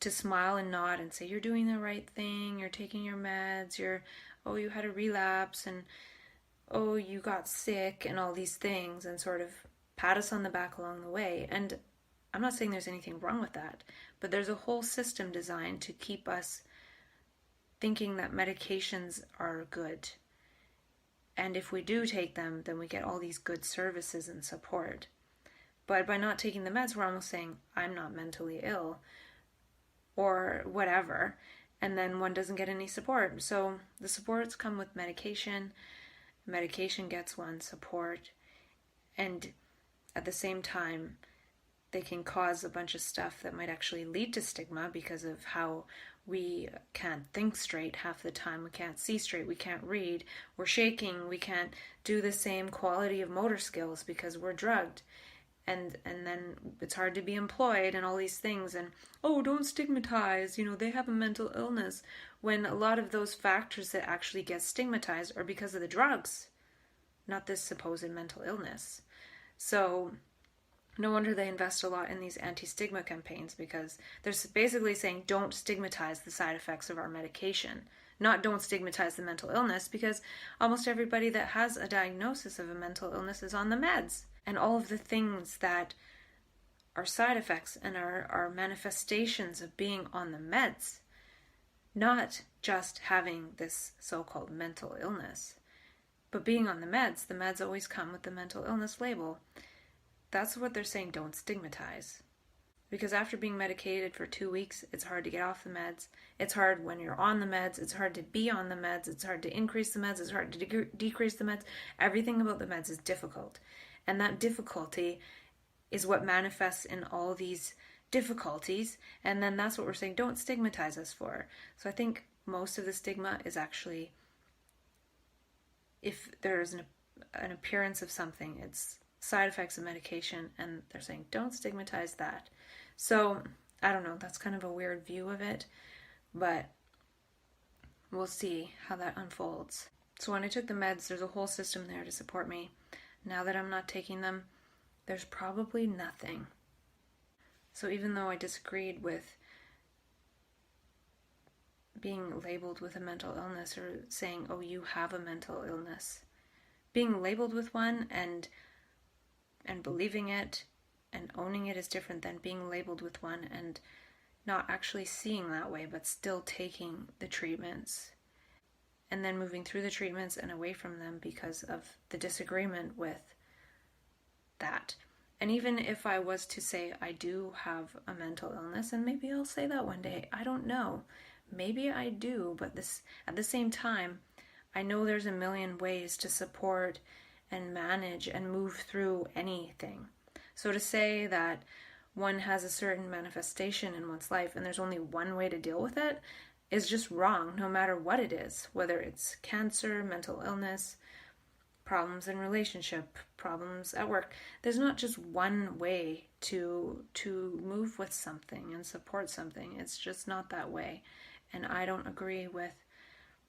smile and nod and say, you're doing the right thing, you're taking your meds, you had a relapse, and you got sick, and all these things, and sort of pat us on the back along the way. And I'm not saying there's anything wrong with that, but there's a whole system designed to keep us thinking that medications are good. And if we do take them, then we get all these good services and support. But by not taking the meds, we're almost saying, I'm not mentally ill, or whatever, and then one doesn't get any support. So the supports come with medication. Medication gets one support, and at the same time, they can cause a bunch of stuff that might actually lead to stigma because of how we can't think straight half the time. We can't see straight. We can't read. We're shaking. We can't do the same quality of motor skills because we're drugged. And then it's hard to be employed and all these things. And, don't stigmatize. They have a mental illness. When a lot of those factors that actually get stigmatized are because of the drugs, not this supposed mental illness. So no wonder they invest a lot in these anti-stigma campaigns, because they're basically saying don't stigmatize the side effects of our medication, not don't stigmatize the mental illness, because almost everybody that has a diagnosis of a mental illness is on the meds. And all of the things that are side effects and are manifestations of being on the meds, not just having this so-called mental illness, but being on the meds always come with the mental illness label. That's what they're saying, don't stigmatize. Because after being medicated for 2 weeks, it's hard to get off the meds. It's hard when you're on the meds. It's hard to be on the meds. It's hard to increase the meds. It's hard to decrease the meds. Everything about the meds is difficult. And that difficulty is what manifests in all these difficulties. And then that's what we're saying, don't stigmatize us for. So I think most of the stigma is actually, if there's an appearance of something, it's side effects of medication, and they're saying don't stigmatize that. So I don't know, that's kind of a weird view of it, but we'll see how that unfolds. So when I took the meds, there's a whole system there to support me. Now that I'm not taking them, there's probably nothing. So even though I disagreed with being labeled with a mental illness, or saying, you have a mental illness, being labeled with one and believing it and owning it is different than being labeled with one and not actually seeing that way, but still taking the treatments and then moving through the treatments and away from them because of the disagreement with that. And even if I was to say I do have a mental illness, and maybe I'll say that one day, I don't know. Maybe I do, but at the same time, I know there's a million ways to support and manage and move through anything. So to say that one has a certain manifestation in one's life and there's only one way to deal with it is just wrong, no matter what it is, whether it's cancer, mental illness, problems in relationship, problems at work. There's not just one way to move with something and support something. It's just not that way. And I don't agree with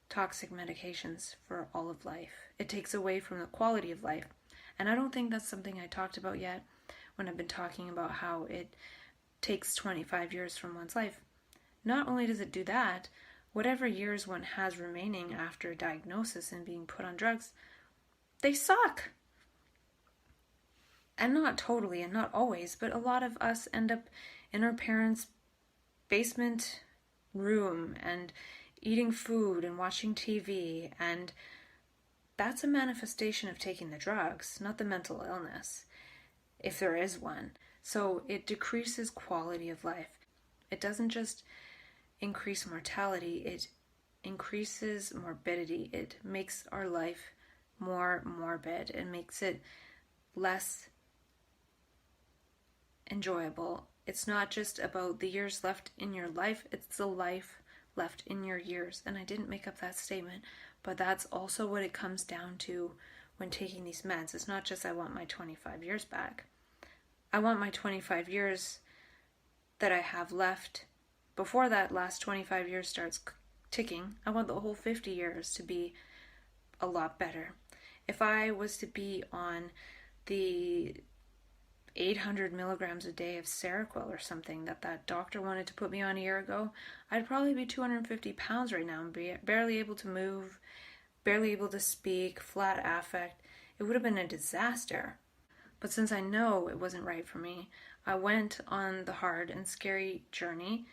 toxic medications for all of life. It takes away from the quality of life. And I don't think that's something I talked about yet when I've been talking about how it takes 25 years from one's life. not only does it do that, whatever years one has remaining after a diagnosis and being put on drugs, they suck. And not totally and not always, but a lot of us end up in our parents' basement room and eating food and watching TV, and that's a manifestation of taking the drugs, not the mental illness, if there is one. So it decreases quality of life. It doesn't just increase mortality, it increases morbidity. It makes our life more morbid. It makes it less enjoyable. It's not just about the years left in your life, it's the life left in your years. And I didn't make up that statement, but that's also what it comes down to when taking these meds. It's not just I want my 25 years back. I want my 25 years that I have left before that last 25 years starts ticking. I want the whole 50 years to be a lot better. If I was to be on the 800 milligrams a day of Seroquel or something that doctor wanted to put me on a year ago, I'd probably be 250 pounds right now and be barely able to move, barely able to speak, flat affect. It would have been a disaster. But since I know it wasn't right for me, I went on the hard and scary journey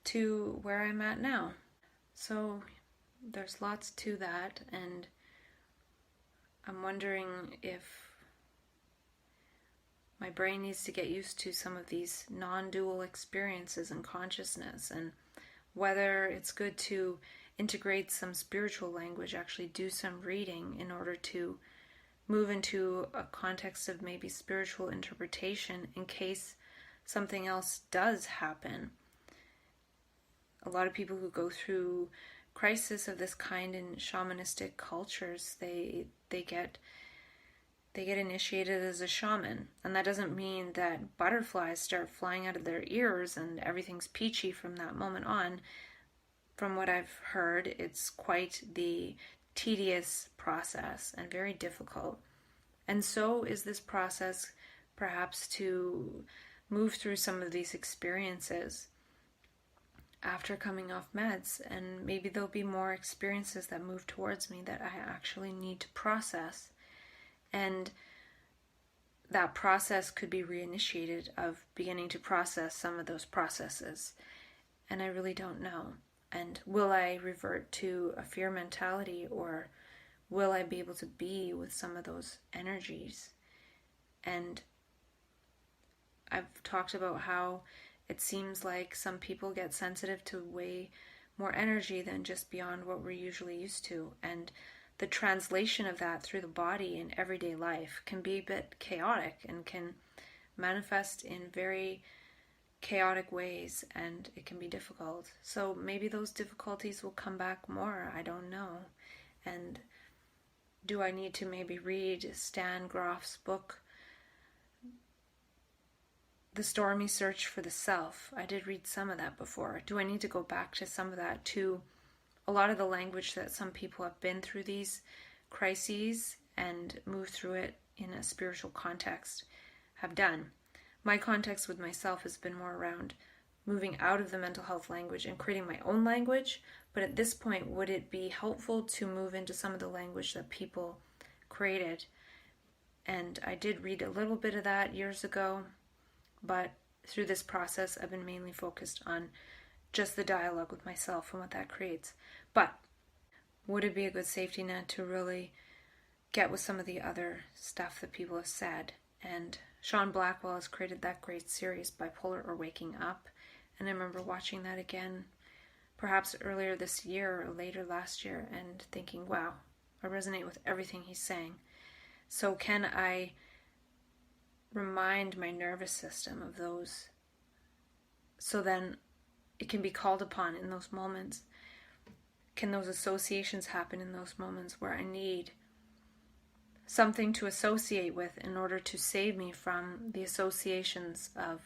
to where I'm at now. So there's lots to that, and I'm wondering if my brain needs to get used to some of these non-dual experiences and consciousness, and whether it's good to integrate some spiritual language, actually do some reading in order to move into a context of maybe spiritual interpretation in case something else does happen. A lot of people who go through crisis of this kind in shamanistic cultures, they get initiated as a shaman. And that doesn't mean that butterflies start flying out of their ears and everything's peachy from that moment on. From what I've heard, it's quite the tedious process and very difficult. And so is this process perhaps to move through some of these experiences after coming off meds, and maybe there'll be more experiences that move towards me that I actually need to process. And that process could be reinitiated of beginning to process some of those processes. And I really don't know. And will I revert to a fear mentality, or will I be able to be with some of those energies? And I've talked about how it seems like some people get sensitive to way more energy than just beyond what we're usually used to. And the translation of that through the body in everyday life can be a bit chaotic and can manifest in very chaotic ways, and it can be difficult. So maybe those difficulties will come back more. I don't know. And do I need to maybe read Stan Grof's book, The Stormy Search for the Self? I did read some of that before. Do I need to go back to some of that too? A lot of the language that some people have been through these crises and moved through it in a spiritual context have done. My context with myself has been more around moving out of the mental health language and creating my own language. But at this point, would it be helpful to move into some of the language that people created? And I did read a little bit of that years ago, but through this process, I've been mainly focused on just the dialogue with myself and what that creates. But would it be a good safety net to really get with some of the other stuff that people have said? And Sean Blackwell has created that great series, Bipolar or Waking Up. And I remember watching that again, perhaps earlier this year or later last year, and thinking, wow, I resonate with everything he's saying. So can I remind my nervous system of those, so then it can be called upon in those moments? Can those associations happen in those moments where I need something to associate with in order to save me from the associations of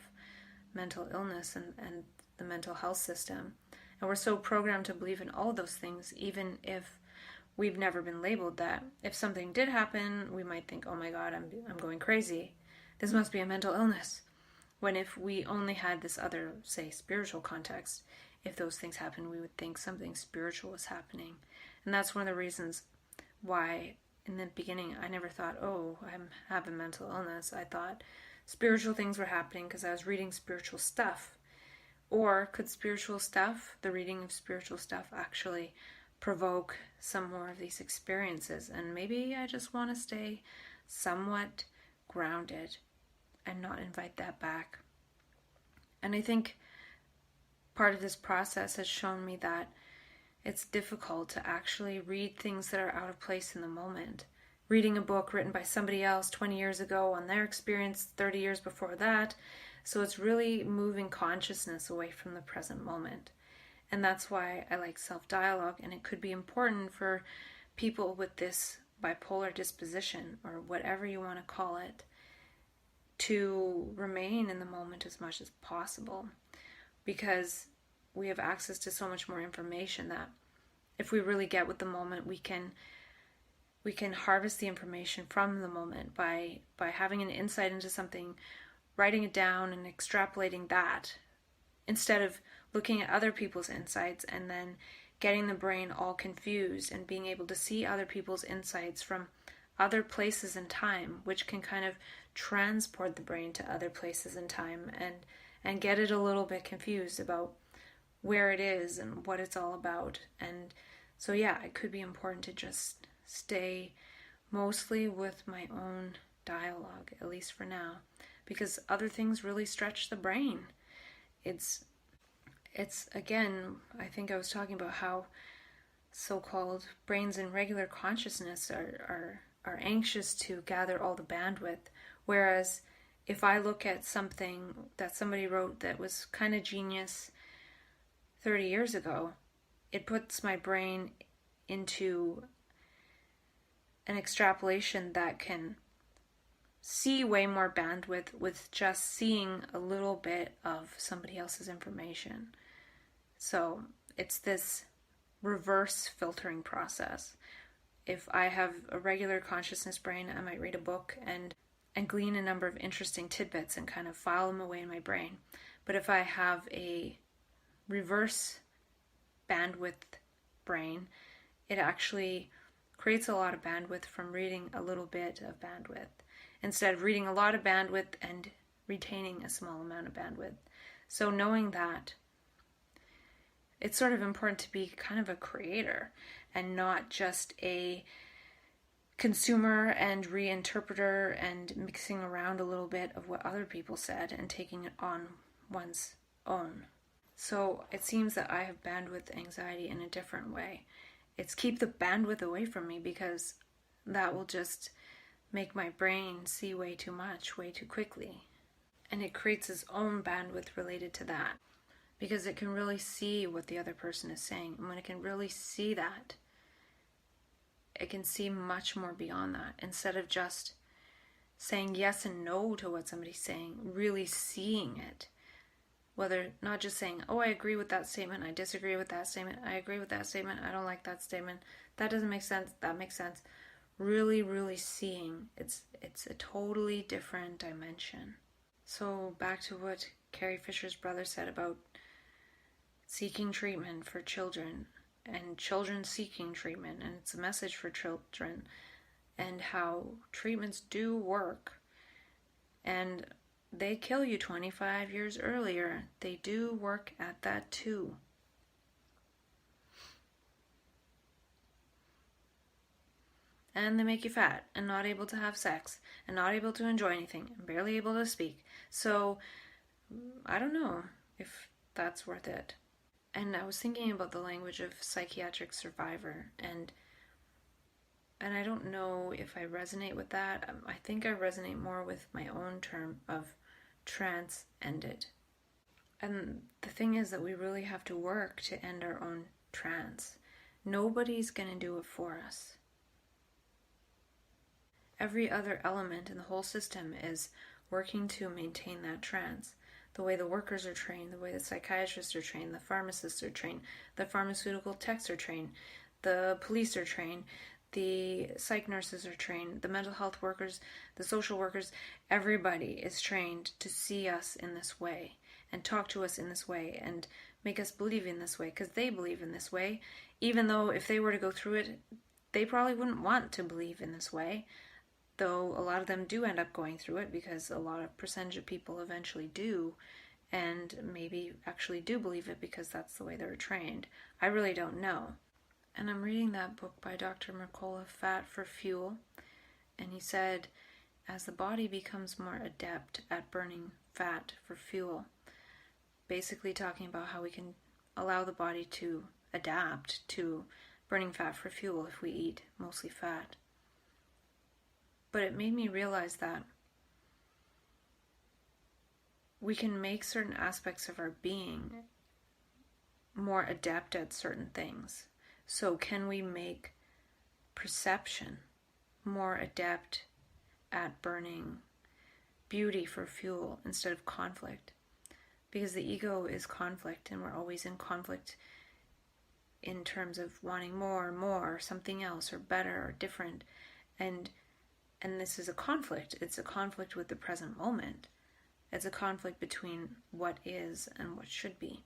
mental illness and the mental health system? And we're so programmed to believe in all those things, even if we've never been labeled that. If something did happen, we might think, oh my God, I'm going crazy. This must be a mental illness. When if we only had this other, say, spiritual context, if those things happen, we would think something spiritual was happening. And that's one of the reasons why in the beginning I never thought, oh, I have a mental illness. I thought spiritual things were happening because I was reading spiritual stuff. Or could spiritual stuff, the reading of spiritual stuff, actually provoke some more of these experiences? And maybe I just want to stay somewhat grounded and not invite that back. And I think part of this process has shown me that it's difficult to actually read things that are out of place in the moment. Reading a book written by somebody else 20 years ago on their experience 30 years before that. So it's really moving consciousness away from the present moment. And that's why I like self-dialogue, and it could be important for people with this bipolar disposition, or whatever you want to call it, to remain in the moment as much as possible, because we have access to so much more information that if we really get with the moment, we can harvest the information from the moment by having an insight into something, writing it down and extrapolating that, instead of looking at other people's insights and then getting the brain all confused and being able to see other people's insights from other places in time, which can kind of transport the brain to other places in time and get it a little bit confused about where it is and what it's all about. And so yeah, it could be important to just stay mostly with my own dialogue, at least for now, because other things really stretch the brain. It's again, I think I was talking about how so-called brains in regular consciousness are anxious to gather all the bandwidth, whereas if I look at something that somebody wrote that was kind of genius 30 years ago, it puts my brain into an extrapolation that can see way more bandwidth with just seeing a little bit of somebody else's information. So it's this reverse filtering process. If I have a regular consciousness brain, I might read a book and glean a number of interesting tidbits and kind of file them away in my brain. But if I have a reverse bandwidth brain, it actually creates a lot of bandwidth from reading a little bit of bandwidth, instead of reading a lot of bandwidth and retaining a small amount of bandwidth. So knowing that, it's sort of important to be kind of a creator and not just a consumer and reinterpreter and mixing around a little bit of what other people said and taking it on one's own. So it seems that I have bandwidth anxiety in a different way. It's keep the bandwidth away from me, because that will just make my brain see way too much, way too quickly. And it creates its own bandwidth related to that, because it can really see what the other person is saying. And when it can really see that, it can see much more beyond that, instead of just saying yes and no to what somebody's saying, really seeing it. Whether not just saying, oh, I agree with that statement, I disagree with that statement, I agree with that statement, I don't like that statement, that doesn't make sense, that makes sense. Really, really seeing. It's a totally different dimension. So back to what Carrie Fisher's brother said about seeking treatment for children and children seeking treatment, and it's a message for children, and how treatments do work. And they kill you 25 years earlier. They do work at that too. And they make you fat and not able to have sex and not able to enjoy anything and barely able to speak. So I don't know if that's worth it. And I was thinking about the language of psychiatric survivor, and I don't know if I resonate with that. I think I resonate more with my own term of trance-ended. And the thing is that we really have to work to end our own trance. Nobody's going to do it for us. Every other element in the whole system is working to maintain that trance. The way the workers are trained, the way the psychiatrists are trained, the pharmacists are trained, the pharmaceutical techs are trained, the police are trained, the psych nurses are trained, the mental health workers, the social workers, everybody is trained to see us in this way and talk to us in this way and make us believe in this way because they believe in this way, even though if they were to go through it, they probably wouldn't want to believe in this way, though a lot of them do end up going through it because a lot of percentage of people eventually do, and maybe actually do believe it because that's the way they're trained. I really don't know. And I'm reading that book by Dr. Mercola, Fat for Fuel, and he said, as the body becomes more adept at burning fat for fuel, basically talking about how we can allow the body to adapt to burning fat for fuel if we eat mostly fat. But it made me realize that we can make certain aspects of our being more adept at certain things. So can we make perception more adept at burning beauty for fuel instead of conflict? Because the ego is conflict, and we're always in conflict in terms of wanting more and more, or something else, or better, or different. And this is a conflict. It's a conflict with the present moment. It's a conflict between what is and what should be.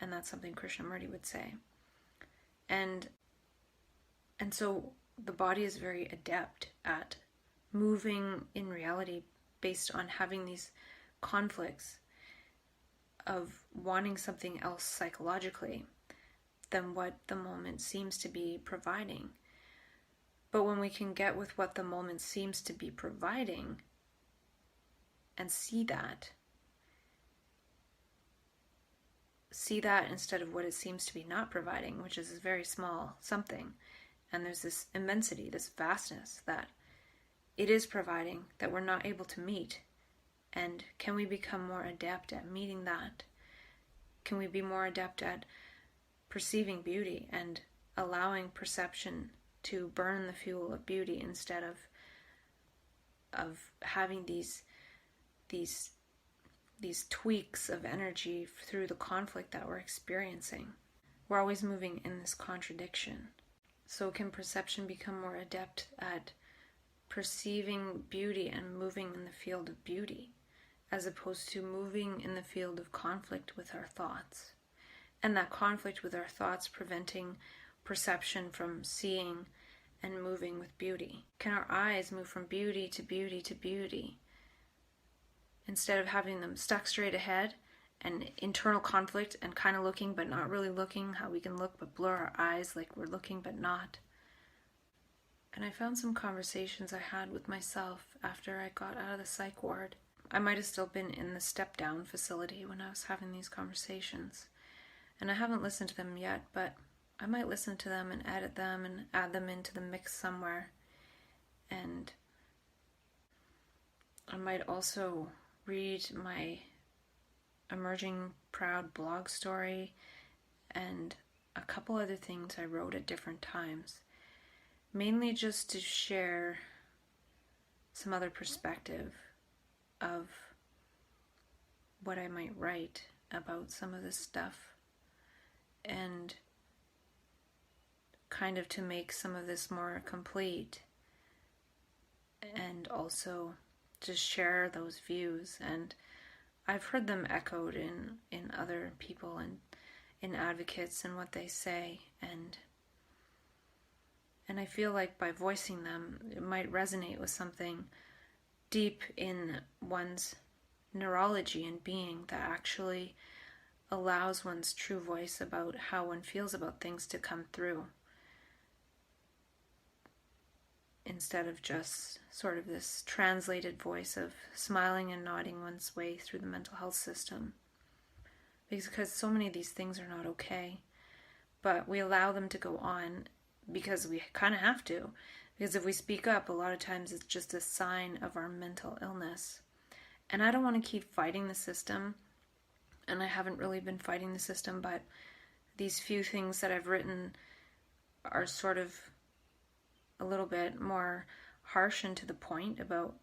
And that's something Krishnamurti would say. And so the body is very adept at moving in reality based on having these conflicts of wanting something else psychologically than what the moment seems to be providing. But when we can get with what the moment seems to be providing and see that instead of what it seems to be not providing, which is a very small something, and there's this immensity, this vastness that it is providing that we're not able to meet. And can we become more adept at meeting that? Can we be more adept at perceiving beauty and allowing perception to burn the fuel of beauty instead of having these tweaks of energy through the conflict that we're experiencing? We're always moving in this contradiction. So can perception become more adept at perceiving beauty and moving in the field of beauty, as opposed to moving in the field of conflict with our thoughts? And that conflict with our thoughts preventing perception from seeing and moving with beauty. Can our eyes move from beauty to beauty to beauty, instead of having them stuck straight ahead and internal conflict and kind of looking but not really looking, how we can look but blur our eyes like we're looking but not? And I found some conversations I had with myself after I got out of the psych ward. I might have still been in the step-down facility when I was having these conversations. And I haven't listened to them yet, but I might listen to them and edit them and add them into the mix somewhere. And I might also read my Emerging Proud blog story and a couple other things I wrote at different times. Mainly just to share some other perspective of what I might write about some of this stuff, and kind of to make some of this more complete, and also just share those views. And I've heard them echoed in other people and in advocates and what they say, and I feel like by voicing them, it might resonate with something deep in one's neurology and being that actually allows one's true voice about how one feels about things to come through, instead of just sort of this translated voice of smiling and nodding one's way through the mental health system. Because so many of these things are not okay, but we allow them to go on because we kind of have to. Because if we speak up, a lot of times it's just a sign of our mental illness. And I don't want to keep fighting the system, and I haven't really been fighting the system, but these few things that I've written are sort of a little bit more harsh and to the point about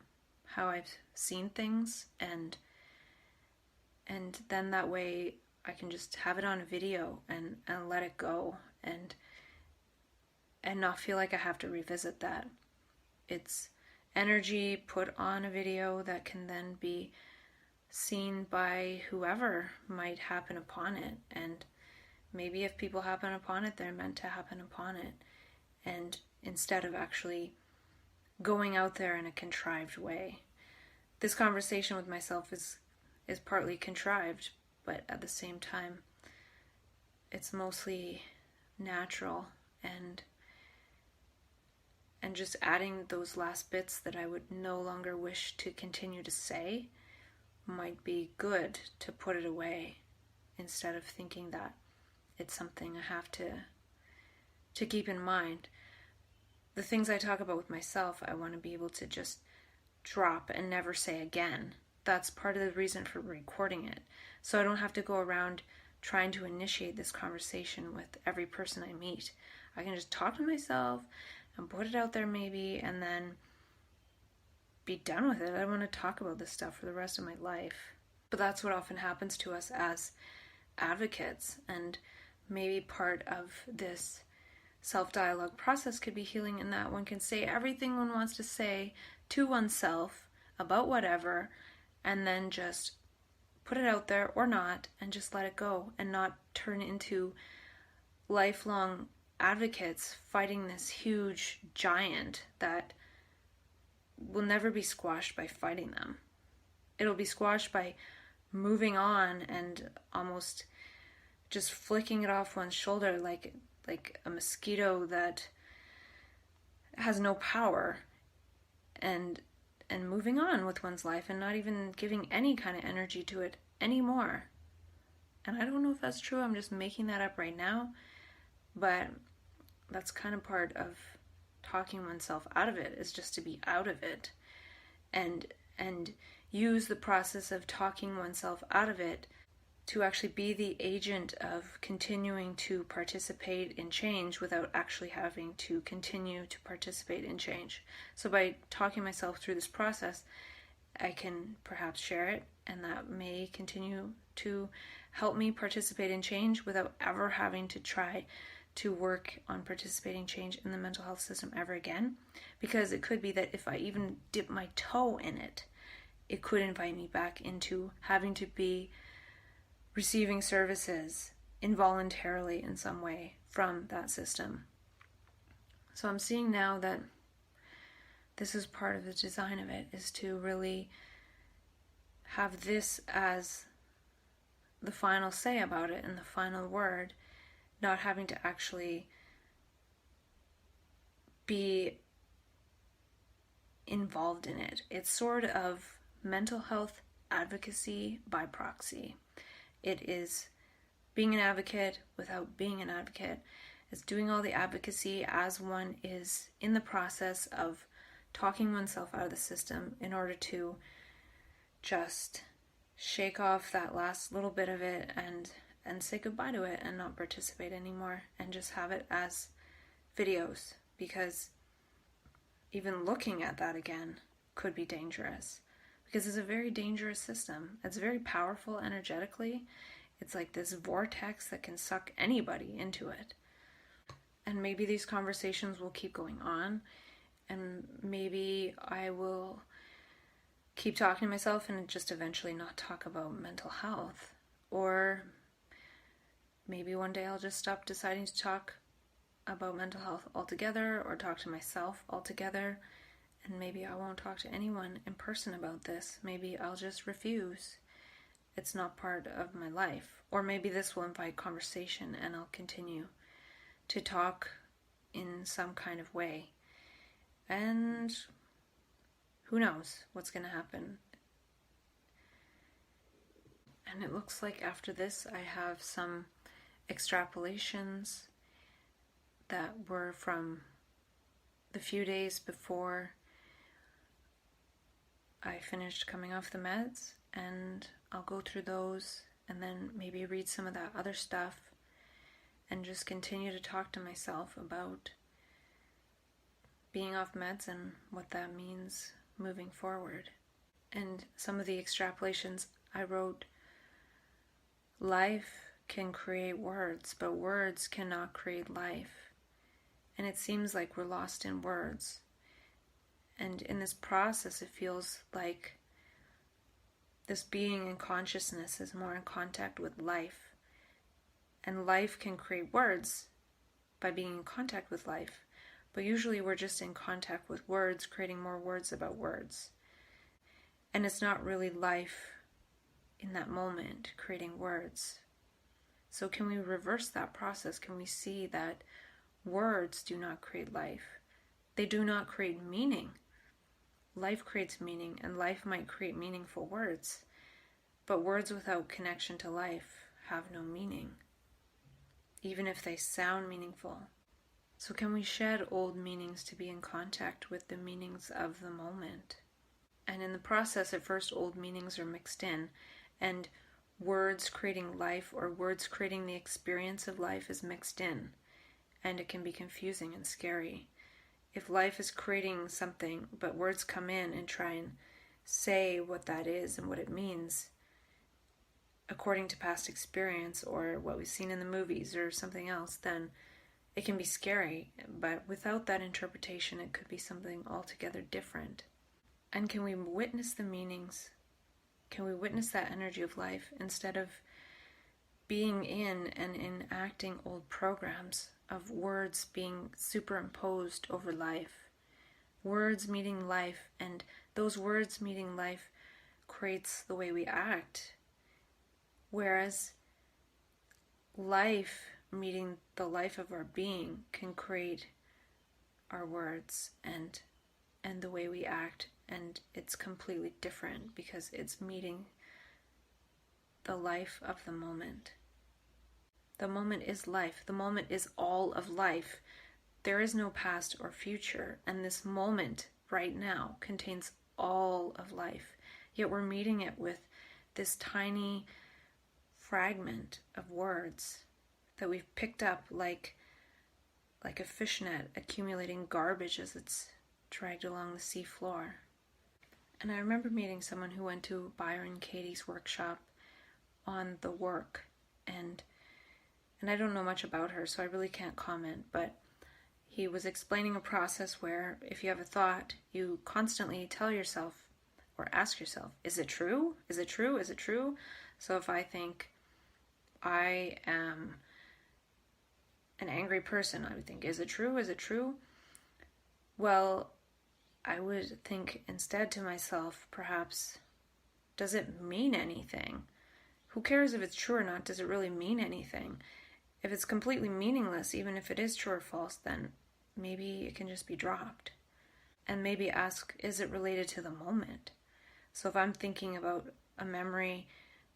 how I've seen things, and then that way I can just have it on a video and let it go and not feel like I have to revisit that. It's energy put on a video that can then be seen by whoever might happen upon it. And maybe if people happen upon it, they're meant to happen upon it. And instead of actually going out there in a contrived way. This conversation with myself is partly contrived, but at the same time, it's mostly natural, and just adding those last bits that I would no longer wish to continue to say might be good to put it away, instead of thinking that it's something I have to keep in mind. The things I talk about with myself, I want to be able to just drop and never say again. That's part of the reason for recording it. So I don't have to go around trying to initiate this conversation with every person I meet. I can just talk to myself and put it out there maybe, and then be done with it. I don't want to talk about this stuff for the rest of my life. But that's what often happens to us as advocates, and maybe part of this self-dialogue process could be healing in that one can say everything one wants to say to oneself about whatever, and then just put it out there or not, and just let it go, and not turn into lifelong advocates fighting this huge giant that will never be squashed by fighting them. It'll be squashed by moving on and almost just flicking it off one's shoulder like a mosquito that has no power, and moving on with one's life and not even giving any kind of energy to it anymore. And I don't know if that's true. I'm just making that up right now, but that's kind of part of talking oneself out of it, is just to be out of it, and use the process of talking oneself out of it to actually be the agent of continuing to participate in change without actually having to continue to participate in change. So by talking myself through this process, I can perhaps share it, and that may continue to help me participate in change without ever having to try to work on participating change in the mental health system ever again. Because it could be that if I even dip my toe in it, it could invite me back into having to be receiving services involuntarily in some way from that system. So I'm seeing now that this is part of the design of it, is to really have this as the final say about it and the final word, not having to actually be involved in it. It's sort of mental health advocacy by proxy. It is being an advocate without being an advocate. It's doing all the advocacy as one is in the process of talking oneself out of the system in order to just shake off that last little bit of it and say goodbye to it and not participate anymore, and just have it as videos, because even looking at that again could be dangerous, because it's a very dangerous system. It's very powerful energetically. It's like this vortex that can suck anybody into it. And maybe these conversations will keep going on, and maybe I will keep talking to myself and just eventually not talk about mental health. Or maybe one day I'll just stop deciding to talk about mental health altogether, or talk to myself altogether, and maybe I won't talk to anyone in person about this. Maybe I'll just refuse. It's not part of my life. Or maybe this will invite conversation and I'll continue to talk in some kind of way. And who knows what's going to happen. And it looks like after this I have some extrapolations that were from the few days before I finished coming off the meds, and I'll go through those and then maybe read some of that other stuff and just continue to talk to myself about being off meds and what that means moving forward. And some of the extrapolations I wrote, life can create words, but words cannot create life. And it seems like we're lost in words. And in this process, it feels like This being in consciousness is more in contact with life. And life can create words by being in contact with life. But usually we're just in contact with words, creating more words about words. And it's not really life in that moment, creating words. So can we reverse that process? Can we see that words do not create life? They do not create meaning. Life creates meaning, and life might create meaningful words. But words without connection to life have no meaning, even if they sound meaningful. So can we shed old meanings to be in contact with the meanings of the moment? And in the process, at first, old meanings are mixed in, and words creating life or words creating the experience of life is mixed in, and it can be confusing and scary. If life is creating something, but words come in and try and say what that is and what it means, according to past experience or what we've seen in the movies or something else, then it can be scary. But without that interpretation, it could be something altogether different. And can we witness the meanings? Can we witness that energy of life instead of being in and enacting old programs of words being superimposed over life? Words meeting life, and those words meeting life creates the way we act. Whereas life meeting the life of our being can create our words and the way we act, and it's completely different because it's meeting the life of the moment. The moment is life. The moment is all of life. There is no past or future, and this moment right now contains all of life. Yet we're meeting it with this tiny fragment of words that we've picked up like a fishnet accumulating garbage as it's dragged along the sea floor. And I remember meeting someone who went to Byron Katie's workshop on the work, and I don't know much about her, so I really can't comment, but he was explaining a process where if you have a thought, you constantly tell yourself or ask yourself, is it true? Is it true? Is it true? So if I think I am an angry person, I would think, is it true? Is it true? Well, I would think instead to myself, perhaps, does it mean anything? Who cares if it's true or not? Does it really mean anything? If it's completely meaningless, even if it is true or false, then maybe it can just be dropped. And maybe ask, is it related to the moment? So if I'm thinking about a memory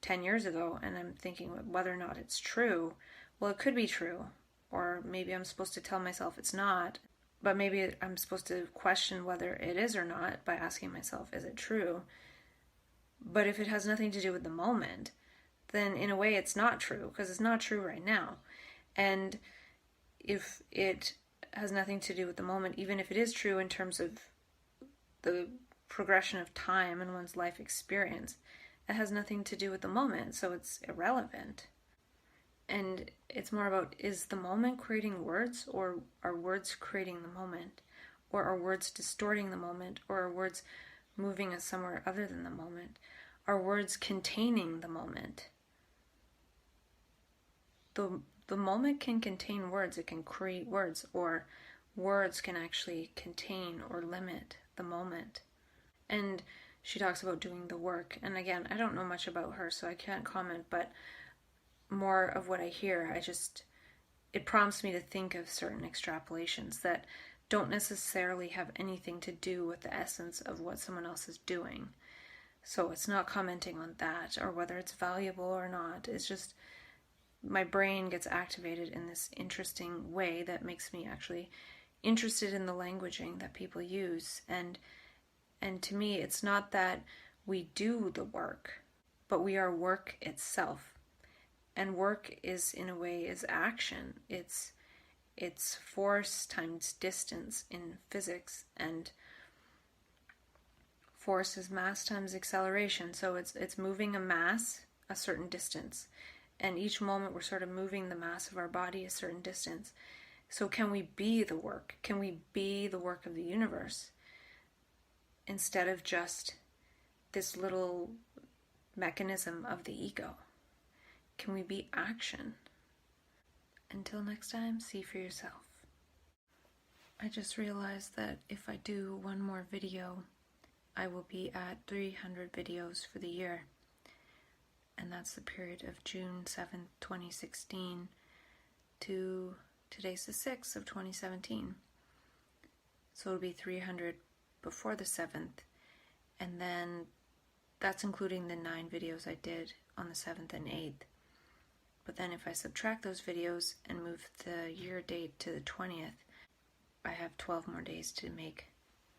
10 years ago and I'm thinking whether or not it's true, well, it could be true. Or maybe I'm supposed to tell myself it's not, but maybe I'm supposed to question whether it is or not by asking myself, is it true? But if it has nothing to do with the moment, then in a way it's not true, because it's not true right now. And if it has nothing to do with the moment, even if it is true in terms of the progression of time in one's life experience, it has nothing to do with the moment, so it's irrelevant. And it's more about, is the moment creating words, or are words creating the moment? Or are words distorting the moment? Or are words moving us somewhere other than the moment? Are words containing the moment? The moment can contain words, it can create words, or words can actually contain or limit the moment. And she talks about doing the work. And again, I don't know much about her, so I can't comment, but more of what I hear, it prompts me to think of certain extrapolations that don't necessarily have anything to do with the essence of what someone else is doing. So it's not commenting on that or whether it's valuable or not. It's just my brain gets activated in this interesting way that makes me actually interested in the languaging that people use. And to me, it's not that we do the work, but we are work itself. And work is, in a way, is action. It's force times distance in physics, and force is mass times acceleration. So it's moving a mass a certain distance. And each moment we're sort of moving the mass of our body a certain distance. So can we be the work? Can we be the work of the universe? Instead of just this little mechanism of the ego? Can we be action? Until next time, see for yourself. I just realized that if I do one more video, I will be at 300 videos for the year. And that's the period of June 7th, 2016 to today's the 6th of 2017. So it'll be 300 before the 7th. And then that's including the 9 videos I did on the 7th and 8th. But then if I subtract those videos and move the year date to the 20th, I have 12 more days to make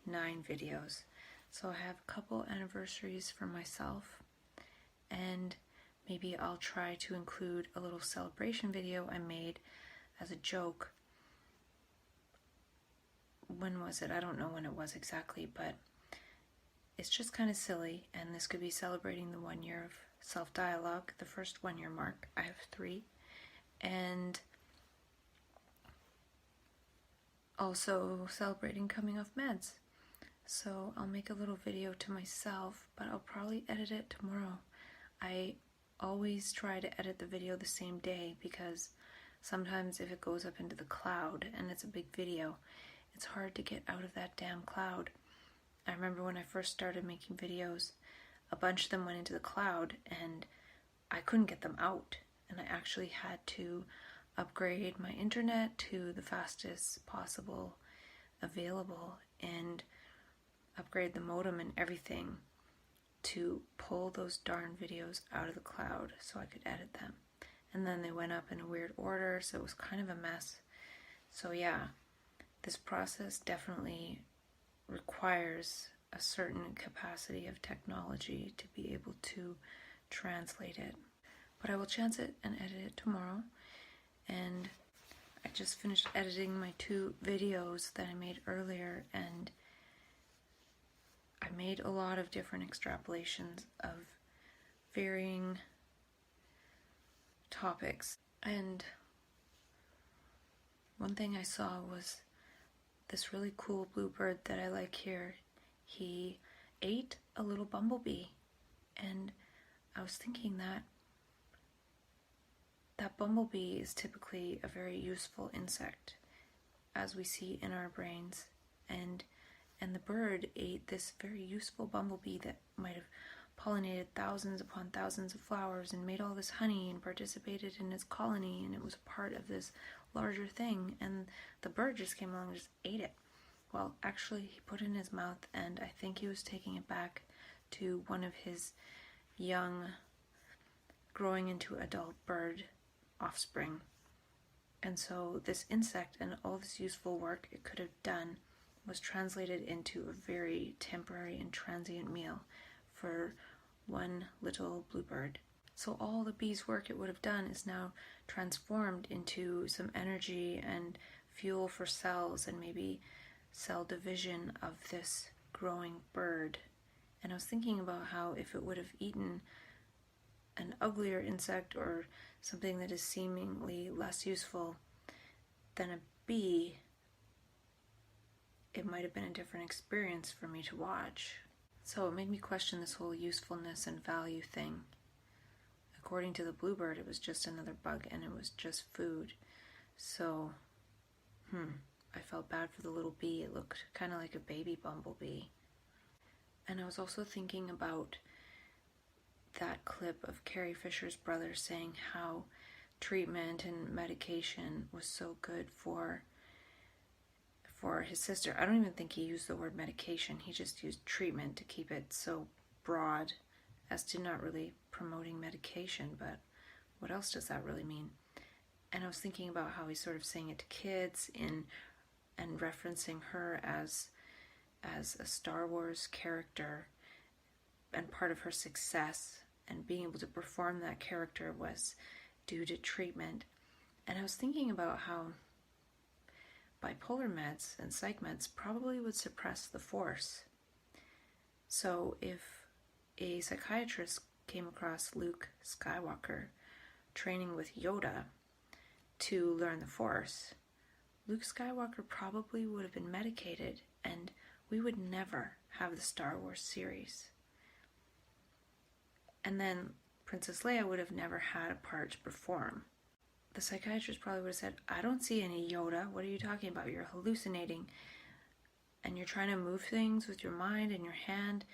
9 videos. So I have a couple anniversaries for myself, and maybe I'll try to include a little celebration video I made as a joke. When was it? I don't know when it was exactly, but it's just kind of silly, and this could be celebrating the 1 year of self-dialogue, the first 1 year mark. I have 3, and also celebrating coming off meds. So I'll make a little video to myself, but I'll probably edit it tomorrow. I always try to edit the video the same day because sometimes if it goes up into the cloud and it's a big video, it's hard to get out of that damn cloud. I remember when I first started making videos, a bunch of them went into the cloud and I couldn't get them out, and I actually had to upgrade my internet to the fastest possible available and upgrade the modem and everything to pull those darn videos out of the cloud so I could edit them. And then they went up in a weird order, so it was kind of a mess. So yeah, this process definitely requires a certain capacity of technology to be able to translate it. But I will chance it and edit it tomorrow. And I just finished editing my 2 videos that I made earlier, and I made a lot of different extrapolations of varying topics. And one thing I saw was this really cool bluebird that I like here. He ate a little bumblebee, and I was thinking that bumblebee is typically a very useful insect, as we see in our brains, and the bird ate this very useful bumblebee that might have pollinated thousands upon thousands of flowers and made all this honey and participated in its colony, and it was a part of this larger thing, and the bird just came along and just ate it. Well, actually, he put it in his mouth, and I think he was taking it back to one of his young, growing into adult bird offspring. And so this insect and all this useful work it could have done was translated into a very temporary and transient meal for one little bluebird. So all the bee's work it would have done is now transformed into some energy and fuel for cells and maybe cell division of this growing bird. And I was thinking about how if it would have eaten an uglier insect or something that is seemingly less useful than a bee, it might have been a different experience for me to watch. So it made me question this whole usefulness and value thing. According to the bluebird, it was just another bug and it was just food. So, I felt bad for the little bee. It looked kind of like a baby bumblebee. And I was also thinking about that clip of Carrie Fisher's brother saying how treatment and medication was so good for his sister. I don't even think he used the word medication. He just used treatment to keep it so broad as to not really promoting medication, but what else does that really mean? And I was thinking about how he's sort of saying it to kids and referencing her as a Star Wars character, and part of her success and being able to perform that character was due to treatment. And I was thinking about how bipolar meds and psych meds probably would suppress the force. So if a psychiatrist came across Luke Skywalker training with Yoda to learn the force, Luke Skywalker probably would have been medicated, and we would never have the Star Wars series. And then Princess Leia would have never had a part to perform. The psychiatrist probably would have said, I don't see any Yoda. What are you talking about? You're hallucinating. And you're trying to move things with your mind and your hand.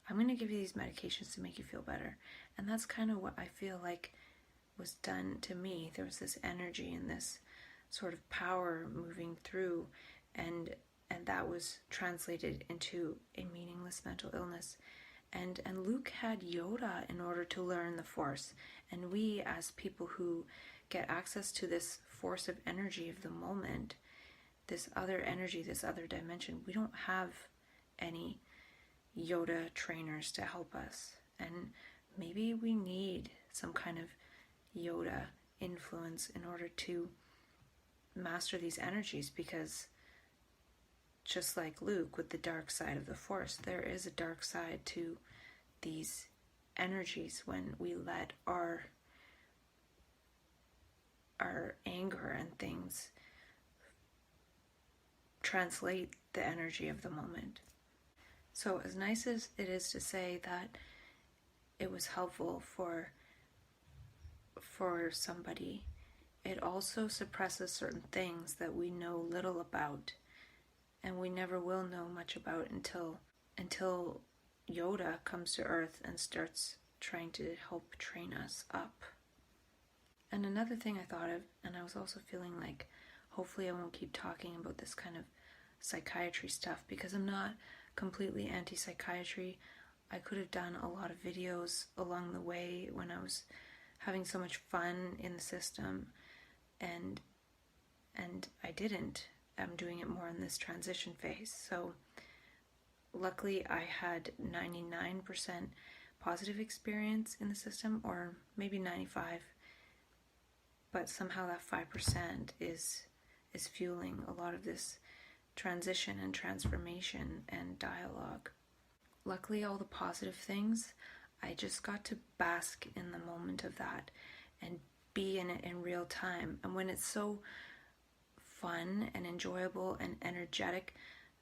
I'm going to give you these medications to make you feel better. And that's kind of what I feel like was done to me. There was this energy and this sort of power moving through, and that was translated into a meaningless mental illness. And Luke had Yoda in order to learn the Force. And we, as people who get access to this force of energy of the moment, this other energy, this other dimension, we don't have any Yoda trainers to help us. And maybe we need some kind of Yoda influence in order to master these energies, because just like Luke with the dark side of the Force, there is a dark side to these energies when we let our anger and things translate the energy of the moment. So as nice as it is to say that it was helpful for somebody, it also suppresses certain things that we know little about, and we never will know much about until Yoda comes to Earth and starts trying to help train us up. And another thing I thought of, and I was also feeling like hopefully I won't keep talking about this kind of psychiatry stuff, because I'm not completely anti-psychiatry. I could have done a lot of videos along the way when I was having so much fun in the system, and I didn't. I'm doing it more in this transition phase. So luckily I had 99% positive experience in the system, or maybe 95, but somehow that 5% is fueling a lot of this transition and transformation and dialogue. Luckily, all the positive things, I just got to bask in the moment of that and be in it in real time. And when it's so fun and enjoyable and energetic,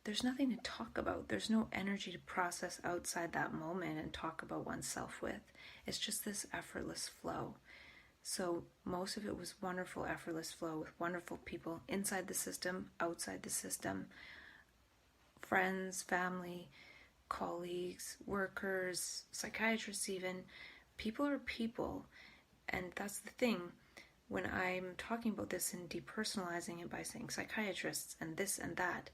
there's nothing to talk about. There's no energy to process outside that moment and talk about oneself with. It's just this effortless flow. So most of it was wonderful, effortless flow with wonderful people inside the system, outside the system, friends, family, colleagues, workers, psychiatrists even. People are people. And that's the thing. When I'm talking about this and depersonalizing it by saying psychiatrists and this and that,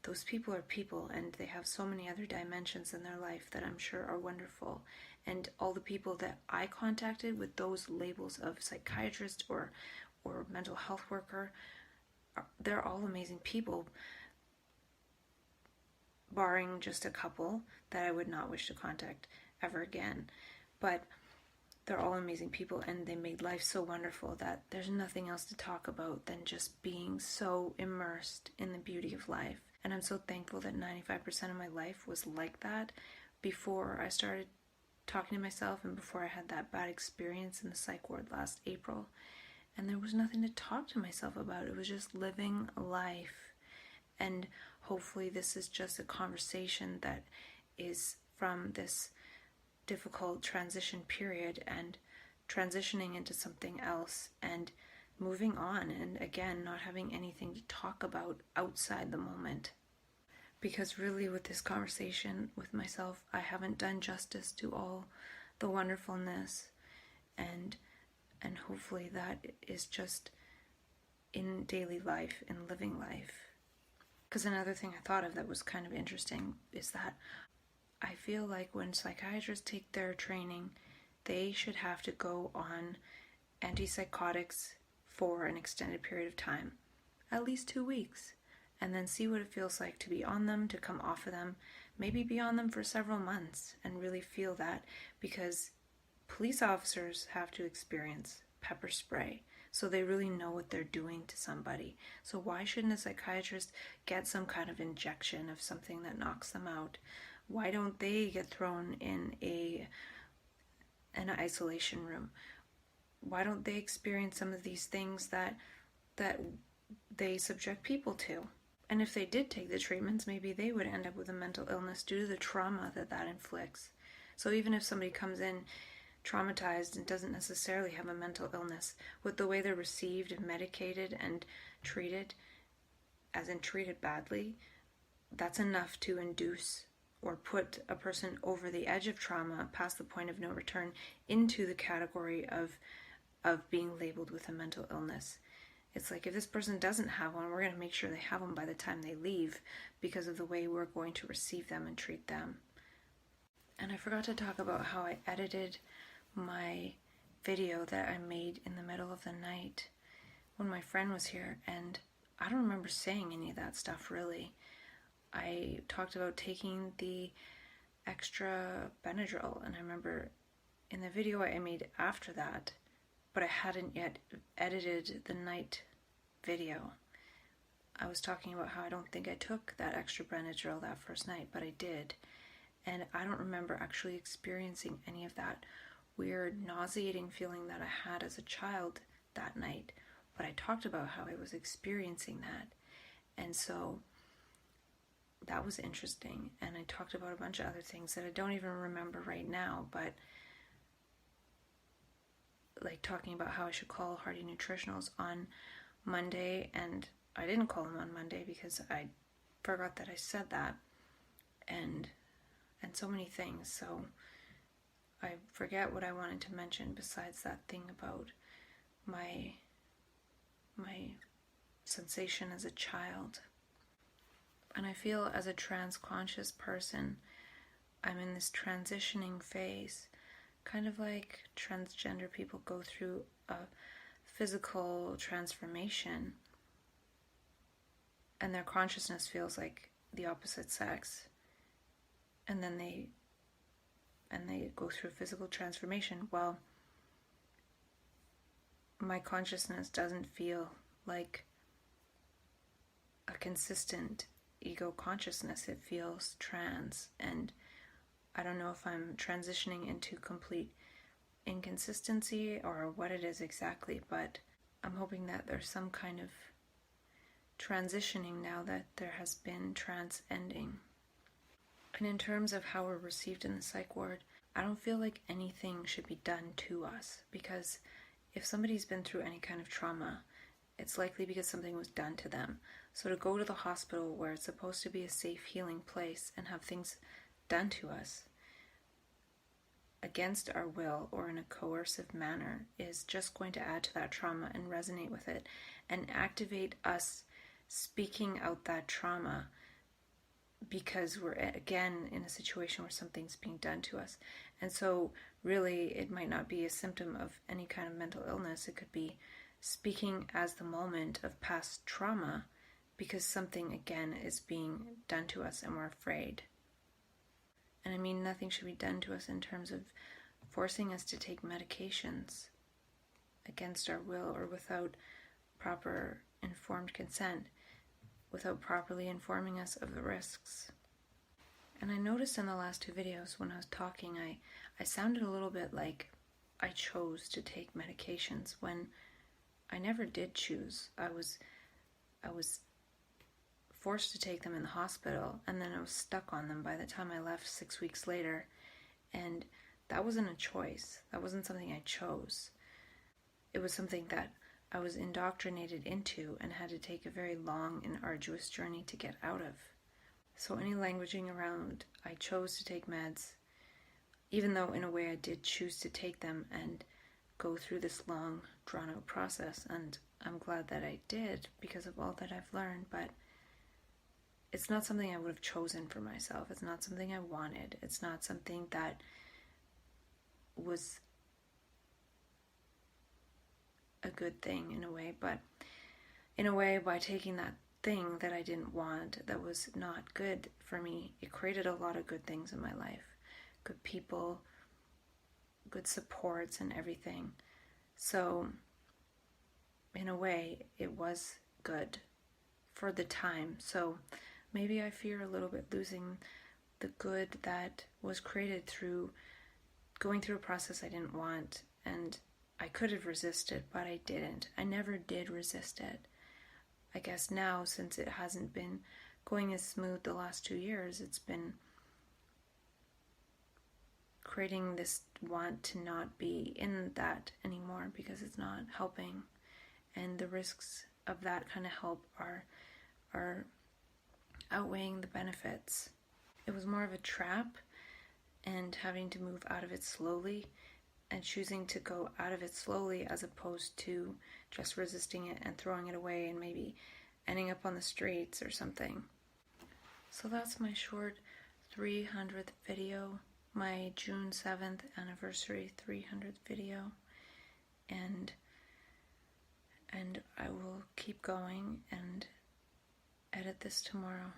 those people are people, and they have so many other dimensions in their life that I'm sure are wonderful. And all the people that I contacted with those labels of psychiatrist or mental health worker, they're all amazing people, barring just a couple that I would not wish to contact ever again. But they're all amazing people, and they made life so wonderful that there's nothing else to talk about than just being so immersed in the beauty of life. And I'm so thankful that 95% of my life was like that before I started talking to myself and before I had that bad experience in the psych ward last April. And there was nothing to talk to myself about. It was just living life. And hopefully this is just a conversation that is from this difficult transition period and transitioning into something else and moving on, and again, not having anything to talk about outside the moment. Because really with this conversation with myself, I haven't done justice to all the wonderfulness, and hopefully that is just in daily life, in living life. Because another thing I thought of that was kind of interesting is that I feel like when psychiatrists take their training, they should have to go on antipsychotics for an extended period of time, at least 2 weeks, and then see what it feels like to be on them, to come off of them, maybe be on them for several months and really feel that, because police officers have to experience pepper spray, so they really know what they're doing to somebody. So why shouldn't a psychiatrist get some kind of injection of something that knocks them out? Why don't they get thrown in an isolation room? Why don't they experience some of these things that they subject people to? And if they did take the treatments, maybe they would end up with a mental illness due to the trauma that inflicts. So even if somebody comes in traumatized and doesn't necessarily have a mental illness, with the way they're received and medicated and treated, as in treated badly, that's enough to induce or put a person over the edge of trauma, past the point of no return, into the category of being labeled with a mental illness. It's like, if this person doesn't have one, we're going to make sure they have one by the time they leave, because of the way we're going to receive them and treat them. And I forgot to talk about how I edited my video that I made in the middle of the night when my friend was here, and I don't remember saying any of that stuff really. I talked about taking the extra Benadryl, and I remember in the video I made after that, but I hadn't yet edited the night video, I was talking about how I don't think I took that extra Benadryl that first night, but I did. And I don't remember actually experiencing any of that weird nauseating feeling that I had as a child that night, but I talked about how I was experiencing that. And so that was interesting, and I talked about a bunch of other things that I don't even remember right now, but like talking about how I should call Hardy Nutritionals on Monday, and I didn't call them on Monday because I forgot that I said that, and so many things. So I forget what I wanted to mention besides that thing about my sensation as a child. And I feel as a trans conscious person, I'm in this transitioning phase, kind of like transgender people go through a physical transformation, and their consciousness feels like the opposite sex, and then they go through physical transformation. Well, my consciousness doesn't feel like a consistent ego consciousness. It feels trans, and I don't know if I'm transitioning into complete inconsistency or what it is exactly, but I'm hoping that there's some kind of transitioning now that there has been trans ending. And in terms of how we're received in the psych ward, I don't feel like anything should be done to us, because if somebody's been through any kind of trauma, it's likely because something was done to them. So to go to the hospital, where it's supposed to be a safe healing place, and have things done to us against our will or in a coercive manner, is just going to add to that trauma and resonate with it and activate us speaking out that trauma, because we're again in a situation where something's being done to us. And so really it might not be a symptom of any kind of mental illness. It could be speaking as the moment of past trauma, because something again is being done to us and we're afraid. And I mean, nothing should be done to us in terms of forcing us to take medications against our will or without proper informed consent, without properly informing us of the risks. And I noticed in the last two videos when I was talking, I sounded a little bit like I chose to take medications, when I never did choose. I was forced to take them in the hospital, and then I was stuck on them by the time I left 6 weeks later. And that wasn't a choice. That wasn't something I chose. It was something that I was indoctrinated into and had to take a very long and arduous journey to get out of. So any languaging around I chose to take meds, even though in a way I did choose to take them and go through this long, drawn-out process, and I'm glad that I did because of all that I've learned, but it's not something I would have chosen for myself. It's not something I wanted. It's not something that was a good thing in a way, but in a way, by taking that thing that I didn't want, that was not good for me, it created a lot of good things in my life. Good people, good supports and everything. So in a way, it was good for the time. So maybe I fear a little bit losing the good that was created through going through a process I didn't want. And I could have resisted, but I didn't. I never did resist it. I guess now, since it hasn't been going as smooth the last 2 years, it's been creating this want to not be in that anymore because it's not helping, and the risks of that kind of help are outweighing the benefits. It was more of a trap, and having to move out of it slowly and choosing to go out of it slowly as opposed to just resisting it and throwing it away and maybe ending up on the streets or something. So that's my short 300th video, my June 7th anniversary 300th video, and I will keep going and edit this tomorrow.